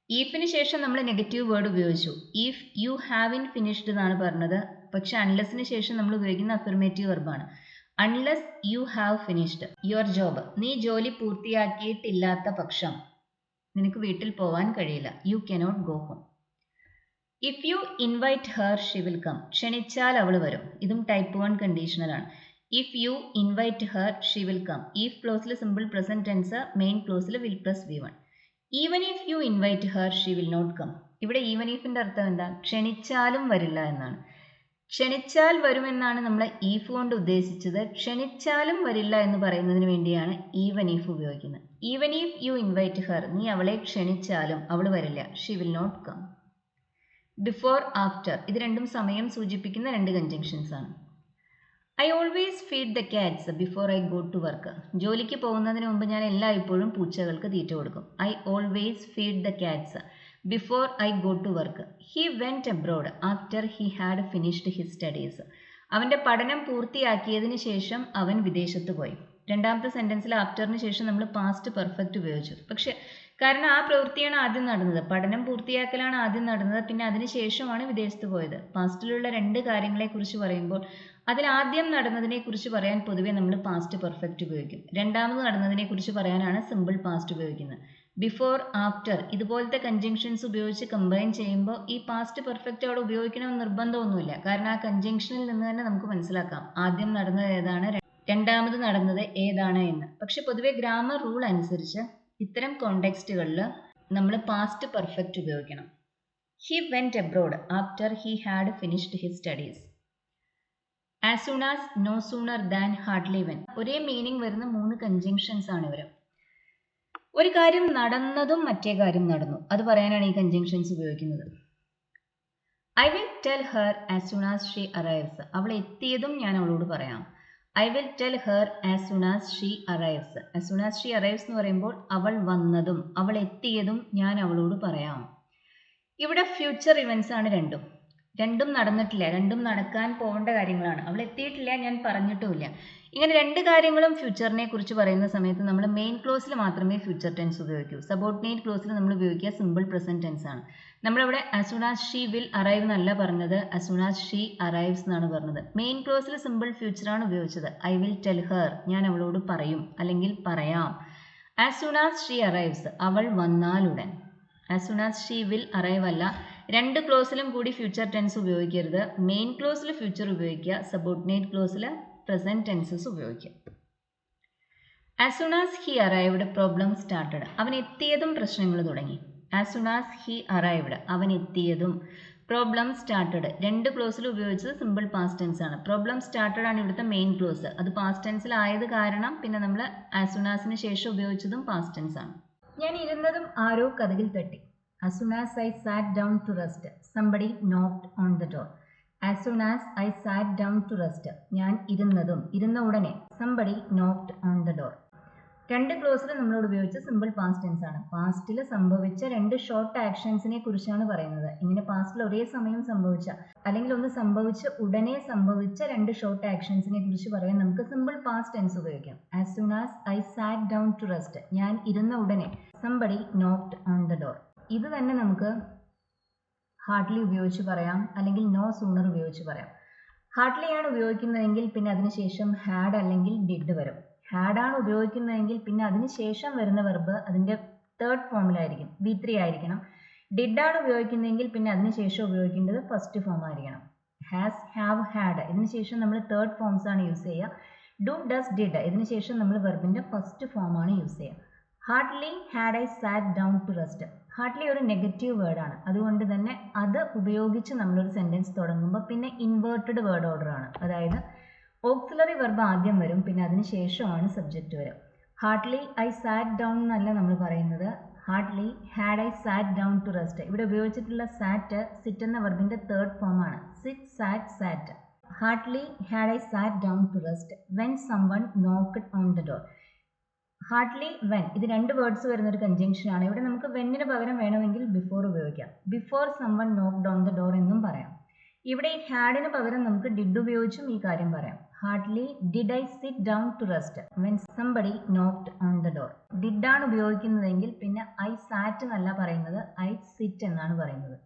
ഈഫിന് ശേഷം നമ്മൾ നെഗറ്റീവ് വേർഡ് ഉപയോഗിച്ചു. If you have in finished എന്നാണ് പറഞ്ഞത്. പക്ഷെ അൺലെസ്സിന് ശേഷം നമ്മൾ ഉപയോഗിക്കുന്ന അഫർമേറ്റീവ് വെർബാണ്. Unless you have finished your job. നീ ജോലി പൂർത്തിയാക്കിയിട്ടില്ലാത്ത പക്ഷം നിനക്ക് വീട്ടിൽ പോവാൻ കഴിയില്ല. You cannot go home. If you invite her she will come. ക്ഷണിച്ചാൽ അവൾ വരും. ഇതും ടൈപ്പ് 1 കണ്ടീഷണലാണ്. If you invite her she will come. If ക്ലോസിൽ സിമ്പിൾ പ്രസന്റ് ടെൻസ്, മെയിൻ ക്ലോസിൽ will plus V1. Even if you invite her she will not come. ഇവിടെ even ഇഫിന്റെ അർത്ഥം എന്താ? ക്ഷണിച്ചാലും വരില്ല എന്നാണ്. ക്ഷണിച്ചാൽ വരുമെന്നാണ് നമ്മൾ ഈഫ് കൊണ്ട് ഉദ്ദേശിച്ചത്. ക്ഷണിച്ചാലും വരില്ല എന്ന് പറയുന്നതിന് വേണ്ടിയാണ് ഈവൻ ഈഫ് ഉപയോഗിക്കുന്നത്. Even if you invite her. നീ അവളെ ക്ഷണിച്ചാലും അവൾ വരില്ല. She will not come. Before, after ഇത് രണ്ടും സമയം സൂചിപ്പിക്കുന്ന രണ്ട് കൺജങ്ഷൻസ് ആണ്. I always feed the cats before I go to work. ജോലിക്ക് പോകുന്നതിന് മുമ്പ് ഞാൻ എല്ലായ്പ്പോഴും പൂച്ചകൾക്ക് തീറ്റ കൊടുക്കും. I always feed the cats before I go to work. He went abroad after he had finished his studies. അവൻ്റെ പഠനം പൂർത്തിയാക്കിയതിന് ശേഷം അവൻ വിദേശത്ത് പോയി. രണ്ടാമത്തെ സെൻറ്റൻസിൽ ആഫ്റ്ററിന് ശേഷം നമ്മൾ പാസ്റ്റ് പെർഫെക്റ്റ് ഉപയോഗിച്ചു. പക്ഷെ കാരണം ആ പ്രവൃത്തിയാണ് ആദ്യം നടന്നത്. പഠനം പൂർത്തിയാക്കലാണ് ആദ്യം നടന്നത്. പിന്നെ അതിന് ശേഷമാണ് വിദേശത്ത് പോയത്. പാസ്റ്റിലുള്ള രണ്ട് കാര്യങ്ങളെക്കുറിച്ച് പറയുമ്പോൾ അതിൽ ആദ്യം നടന്നതിനെ കുറിച്ച് പറയാൻ പൊതുവെ നമ്മൾ പാസ്റ്റ് പെർഫെക്റ്റ് ഉപയോഗിക്കും. രണ്ടാമത് നടന്നതിനെ കുറിച്ച് പറയാനാണ് സിമ്പിൾ പാസ്റ്റ് ഉപയോഗിക്കുന്നത്. ബിഫോർ, ആഫ്റ്റർ ഇതുപോലത്തെ കൺജങ്ഷൻസ് ഉപയോഗിച്ച് കമ്പൈൻ ചെയ്യുമ്പോൾ ഈ പാസ്റ്റ് പെർഫെക്റ്റ് അവിടെ ഉപയോഗിക്കണമെന്ന് നിർബന്ധമൊന്നുമില്ല. കാരണം ആ കൺജങ്ഷനിൽ നിന്ന് തന്നെ നമുക്ക് മനസ്സിലാക്കാം ആദ്യം നടന്നത് ഏതാണ്, രണ്ടാമത് നടന്നത് ഏതാണ് എന്ന്. പക്ഷെ പൊതുവെ ഗ്രാമർ റൂൾ അനുസരിച്ച് ഇത്തരം കോണ്ടെക്സ്റ്റുകളിൽ നമ്മൾ പാസ്റ്റ് പെർഫെക്റ്റ് ഉപയോഗിക്കണം. He went abroad after he had finished his studies. As soon as, no sooner than, hardly when ഒരേ മീനിങ് വരുന്ന 3 കൺജങ്ഷൻസ് ആണ് ഇവർ. ഒരു കാര്യം നടന്നതും മറ്റേ കാര്യം നടന്നു അത് പറയാനാണ് ഈ കൺജങ്ഷൻസ് ഉപയോഗിക്കുന്നത്. I will tell her as soon as she arrives. അവൾ എത്തിയതും ഞാൻ അവളോട് പറയാം. I will tell her as soon as she arrives. As soon as she arrives എന്ന് പറയുമ്പോൾ അവൾ വന്നതും അവൾ എത്തിയതും ഞാൻ അവളോട് പറയാം. ഇവിടെ ഫ്യൂച്ചർ ഇവൻസ് ആണ് രണ്ടും നടന്നിട്ടില്ല, രണ്ടും നടക്കാൻ പോകേണ്ട കാര്യങ്ങളാണ്. അവൾ എത്തിയിട്ടില്ല, ഞാൻ പറഞ്ഞിട്ടുമില്ല. ഇങ്ങനെ രണ്ട് കാര്യങ്ങളും ഫ്യൂച്ചറിനെ കുറിച്ച് പറയുന്ന സമയത്ത് നമ്മൾ മെയിൻ ക്ലോസിൽ മാത്രമേ ഫ്യൂച്ചർ ടെൻസ് ഉപയോഗിക്കൂ. സബോർഡിനേറ്റ് ക്ലോസിൽ നമ്മൾ ഉപയോഗിക്കുക സിമ്പിൾ പ്രസന്റ് ടെൻസ് ആണ്. നമ്മളിവിടെ as soon as she will arrive എന്നല്ല പറഞ്ഞത്, as soon as she arrives എന്നാണ് പറഞ്ഞത്. മെയിൻ ക്ലോസിൽ സിമ്പിൾ ഫ്യൂച്ചറാണ് ഉപയോഗിച്ചത്. ഐ വിൽ ടെൽ ഹെർ, ഞാൻ അവളോട് പറയും അല്ലെങ്കിൽ പറയാം. As soon as she arrives, അവൾ വന്നാലുടൻ. As soon as she will arrive അല്ല. രണ്ട് ക്ലോസിലും കൂടി ഫ്യൂച്ചർ ടെൻസ് ഉപയോഗിക്കരുത്. മെയിൻ ക്ലോസിൽ ഫ്യൂച്ചർ ഉപയോഗിക്കുക, സബോർഡിനേറ്റ് ക്ലോസിൽ പ്രസന്റ് ടെൻസസ് ഉപയോഗിക്കുക. As soon as he arrived problem started. അവൻ എത്തിയതും പ്രശ്നങ്ങൾ തുടങ്ങി. As soon as he arrived, അവൻ എത്തിയതും. പ്രോബ്ലം സ്റ്റാർട്ടഡ് രണ്ട് ക്ലോസിൽ ഉപയോഗിച്ചത് സിമ്പിൾ പാസ്റ്റ് ടെൻസ് ആണ്. പ്രോബ്ലം സ്റ്റാർട്ടഡ് ആണ് ഇവിടുത്തെ മെയിൻ ക്ലോസ്. അത് പാസ്റ്റ് ടെൻസിൽ ആയത് കാരണം പിന്നെ നമ്മൾ ആസ് സൂൺ ആസിന് ശേഷം ഉപയോഗിച്ചതും പാസ്റ്റ് ടെൻസ് ആണ്. ഞാൻ ഇരുന്നതും ആരോ കതകിൽ തട്ടി. As soon as I sat down to rest, somebody knocked on the door. As soon as I sat down to rest, ഞാൻ ഇരുന്ന ഉടനെ somebody knocked on the door. രണ്ട് ക്ലോസിൽ നമ്മളോട് ഉപയോഗിച്ച സിമ്പിൾ പാസ്റ്റ് ടെൻസ് ആണ്. പാസ്റ്റിൽ സംഭവിച്ച രണ്ട് ഷോർട്ട് ആക്ഷൻസിനെ കുറിച്ചാണ് പറയുന്നത്. ഇങ്ങനെ പാസ്റ്റിൽ ഒരേ സമയം സംഭവിച്ച അല്ലെങ്കിൽ ഒന്ന് സംഭവിച്ച് ഉടനെ സംഭവിച്ച രണ്ട് ഷോർട്ട് ആക്ഷൻസിനെ കുറിച്ച് പറയാൻ നമുക്ക് സിമ്പിൾ പാസ്റ്റ് ടെൻസ് ഉപയോഗിക്കാം. As soon as I sat down to rest, ഞാൻ ഇരുന്ന ഉടനെ somebody knocked on the door. ഇത് തന്നെ നമുക്ക് ഹാർഡ്ലി ഉപയോഗിച്ച് പറയാം അല്ലെങ്കിൽ നോ സൂണർ ഉപയോഗിച്ച് പറയാം. ഹാർഡ്ലി ആണ് ഉപയോഗിക്കുന്നതെങ്കിൽ പിന്നെ അതിനുശേഷം ഹാഡ് അല്ലെങ്കിൽ ഡിഡ് വരും. ഹാഡാണ് ഉപയോഗിക്കുന്നതെങ്കിൽ പിന്നെ അതിനുശേഷം വരുന്ന വെർബ് അതിൻ്റെ തേർഡ് ഫോമിലായിരിക്കും, V3 ആയിരിക്കണം. ഡിഡാണ് ഉപയോഗിക്കുന്നതെങ്കിൽ പിന്നെ അതിനുശേഷം ഉപയോഗിക്കേണ്ടത് ഫസ്റ്റ് ഫോം ആയിരിക്കണം. ഹാസ്, ഹാവ്, ഹാഡ് ഇതിനുശേഷം നമ്മൾ തേർഡ് ഫോംസ് ആണ് യൂസ് ചെയ്യുക. ഡു, ഡസ്, ഡിഡ് ഇതിനുശേഷം നമ്മൾ വെർബിൻ്റെ ഫസ്റ്റ് ഫോമാണ് യൂസ് ചെയ്യുക. Hardly had I sat down to rest. Hardly ഒരു നെഗറ്റീവ് വേർഡാണ്. അതുകൊണ്ട് തന്നെ അത് ഉപയോഗിച്ച് നമ്മളൊരു സെൻറ്റൻസ് തുടങ്ങുമ്പോൾ പിന്നെ ഇൻവേർട്ടഡ് വേർഡ് ഓർഡർ ആണ്. അതായത് ഓക്സിലറി വെർബ് ആദ്യം വരും, പിന്നെ അതിന് ശേഷമാണ് സബ്ജക്റ്റ് വരും. ഹാർട്ട്ലി ഐ സാറ്റ് ഡൗൺ എന്നല്ല നമ്മൾ പറയുന്നത്, hardly had I sat down to rest. ഇവിടെ ഉപയോഗിച്ചിട്ടുള്ള സാറ്റ് സിറ്റ് എന്ന വെർബിന്റെ തേർഡ് ഫോം ആണ്. Sit, sat, sat. Hardly had I sat down to rest when someone knocked on the door. Hardly when, ഇത് രണ്ട് വേർഡ്സ് വരുന്ന ഒരു കൺജങ്ഷൻ ആണ്. ഇവിടെ നമുക്ക് വെന്നിന് പകരം വേണമെങ്കിൽ ബിഫോർ ഉപയോഗിക്കാം. Before someone knocked on the door എന്നും പറയാം. ഇവിടെ ഈ ഹാഡിന് പകരം നമുക്ക് ഡിഡ് ഉപയോഗിച്ചും ഈ കാര്യം പറയാം. Hardly did I sit down to rest when somebody knocked on the door. Did ആണ് ഉപയോഗിക്കുന്നതെങ്കിൽ പിന്നെ ഐ സാറ്റ് എന്നല്ല പറയുന്നത്, ഐ സിറ്റ് എന്നാണ് പറയുന്നത്.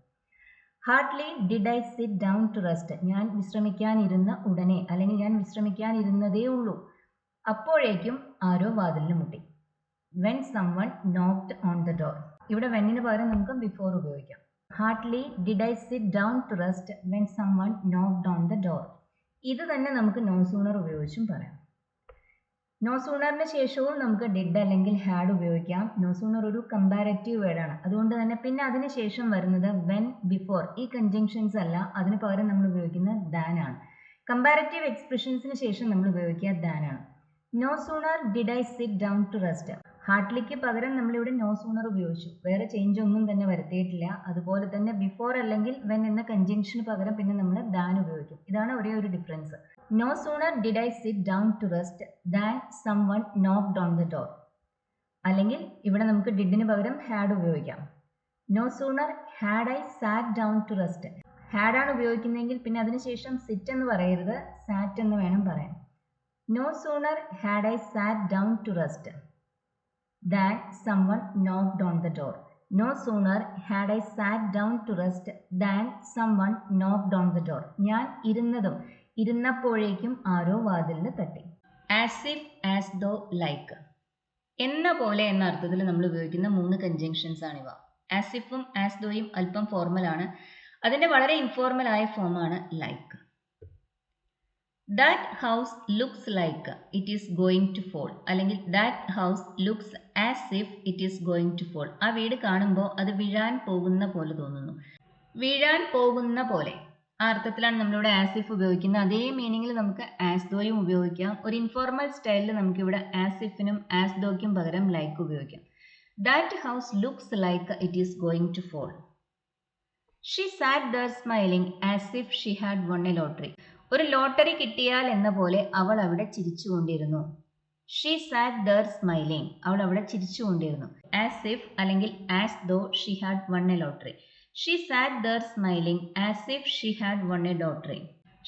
Hardly did I sit down to rest, ഞാൻ വിശ്രമിക്കാനിരുന്ന ഉടനെ, അല്ലെങ്കിൽ ഞാൻ വിശ്രമിക്കാനിരുന്നതേ ഉള്ളൂ, അപ്പോഴേക്കും ആരോ വാതിലിന് മുട്ടി. When someone knocked on the door. ഇവിടെ വെന്നിന് പകരം നമുക്ക് ബിഫോർ ഉപയോഗിക്കാം. Hardly did I sit down to rest when someone knocked on the door. ഇത് തന്നെ നമുക്ക് നോ സൂണർ ഉപയോഗിച്ചും പറയാം. നോ സൂണറിന് ശേഷവും നമുക്ക് ഡിഡ് അല്ലെങ്കിൽ ഹാഡ് ഉപയോഗിക്കാം. നോ സൂണർ ഒരു കമ്പാരറ്റീവ് വേർഡാണ്, അതുകൊണ്ട് തന്നെ പിന്നെ അതിന് ശേഷം വരുന്നത് വെൻ, ബിഫോർ, ഈ കൺജങ്ഷൻസ് അല്ല, അതിന് പകരം നമ്മൾ ഉപയോഗിക്കുന്നത് ദാൻ ആണ്. കമ്പാരറ്റീവ് എക്സ്പ്രഷൻസിന് ശേഷം നമ്മൾ ഉപയോഗിക്കുക ദാൻ ആണ്. No sooner did I sit down to rest. ഹാർട്ട്ലിക്ക് പകരം നമ്മളിവിടെ നോ സൂണർ ഉപയോഗിച്ചു, വേറെ ചേഞ്ച് ഒന്നും തന്നെ വരുത്തിയിട്ടില്ല. അതുപോലെ തന്നെ ബിഫോർ അല്ലെങ്കിൽ വെൻ എന്ന കൺജങ്ഷന് പകരം പിന്നെ നമ്മൾ ദാൻ ഉപയോഗിക്കും. ഇതാണ് ഒരേ ഒരു difference. No sooner did I sit down to rest than someone knocked on the door. അല്ലെങ്കിൽ ഇവിടെ നമുക്ക് ഡിഡിന് പകരം ഹാഡ് ഉപയോഗിക്കാം. No sooner had I sat down to rest. Had ആണ് ഉപയോഗിക്കുന്നതെങ്കിൽ പിന്നെ അതിനുശേഷം സിറ്റ് എന്ന് പറയരുത്, സാറ്റ് എന്ന് വേണം പറയാൻ. No sooner had I sat down to rest than someone knocked on the door. No sooner had I sat down to rest than someone knocked on the door. ഞാൻ ഇരുന്നപ്പോഴേക്കും ആരോ വാതിലിന് തട്ടി. As if, as though, like. എന്ന പോലെ എന്ന അർത്ഥത്തിൽ നമ്മൾ ഉപയോഗിക്കുന്ന 3 conjunctions ആണിവ. As ifഉം as thoughയും അല്പം ഫോർമൽ ആണ്. അതിന്റെ വളരെ ഇൻഫോർമൽ ആയ ഫോമാണ് like. That house looks like it is going to fall. അല്ലെങ്കിൽ that house looks as if it is going to fall. ആ വീട് കാണുമ്പോൾ അത് വീഴാൻ പോകുന്ന പോലെ തോന്നുന്നു. വീഴാൻ പോകുന്ന പോലെ, ആ അർത്ഥത്തിലാണ് നമ്മളിവിടെ ആസ് ഇഫ് ഉപയോഗിക്കുന്നത്. അതേ മീനിങ്ങിൽ നമുക്ക് ആസ് ദോയും ഉപയോഗിക്കാം. ഒരു ഇൻഫോർമൽ സ്റ്റൈലിൽ നമുക്കിവിടെ ആസ് ഇഫിനും ആസ് ദോയ്ക്കും പകരം ലൈക്ക് ഉപയോഗിക്കാം. That house looks like it is going to fall. She sat there smiling as if she had won a lottery. ഒരു ലോട്ടറി കിട്ടിയാൽ എന്ന പോലെ അവൾ അവിടെ ചിരിച്ചുകൊണ്ടിരുന്നു. ഷീ സാറ്റ് ദർ സ്മൈലിംഗ്, അവൾ അവിടെ ചിരിച്ചുകൊണ്ടിരുന്നു. ആസ് ഇഫ് അല്ലെങ്കിൽ as though she had won a lottery. She sat there smiling as if she had won a lottery.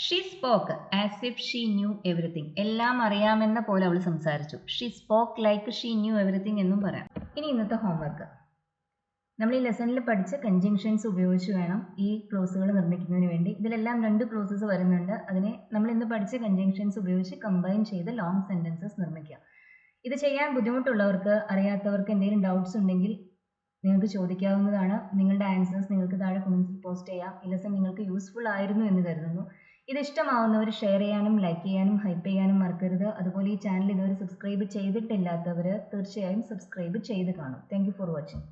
She spoke as if she knew everything, എല്ലാം അറിയാമെന്ന പോലെ അവൾ സംസാരിച്ചു. She spoke like she knew everything എന്നും പറയാം. ഇനി ഇന്നത്തെ homework. നമ്മൾ ഈ ലെസണിൽ പഠിച്ച കൺജങ്ഷൻസ് ഉപയോഗിച്ച് വേണം ഈ ക്ലോസുകൾ നിർമ്മിക്കുന്നതിന് വേണ്ടി. ഇതിലെല്ലാം 2 ക്ലോസസ് വരുന്നുണ്ട്. അതിനെ നമ്മൾ ഇന്ന് പഠിച്ച കൺജങ്ഷൻസ് ഉപയോഗിച്ച് കമ്പൈൻ ചെയ്ത് ലോങ് സെന്റൻസസ് നിർമ്മിക്കുക. ഇത് ചെയ്യാൻ ബുദ്ധിമുട്ടുള്ളവർക്ക്, അറിയാത്തവർക്ക് എന്തെങ്കിലും ഡൗട്ട്സ് ഉണ്ടെങ്കിൽ നിങ്ങൾക്ക് ചോദിക്കാവുന്നതാണ്. നിങ്ങളുടെ ആൻസേഴ്സ് നിങ്ങൾക്ക് താഴെ കമന്റ്സിൽ പോസ്റ്റ് ചെയ്യാം. ഈ ലെസൺ നിങ്ങൾക്ക് യൂസ്ഫുൾ ആയിരുന്നു എന്ന് കരുതുന്നു. ഇത് ഇഷ്ടമാവുന്നവർ ഷെയർ ചെയ്യാനും ലൈക്ക് ചെയ്യാനും ഹൈപ്പ് ചെയ്യാനും മറക്കരുത്. അതുപോലെ ഈ ചാനൽ ഇതുവരെ സബ്സ്ക്രൈബ് ചെയ്തിട്ടില്ലാത്തവർ തീർച്ചയായും സബ്സ്ക്രൈബ് ചെയ്ത് കാണും. Thank you for watching.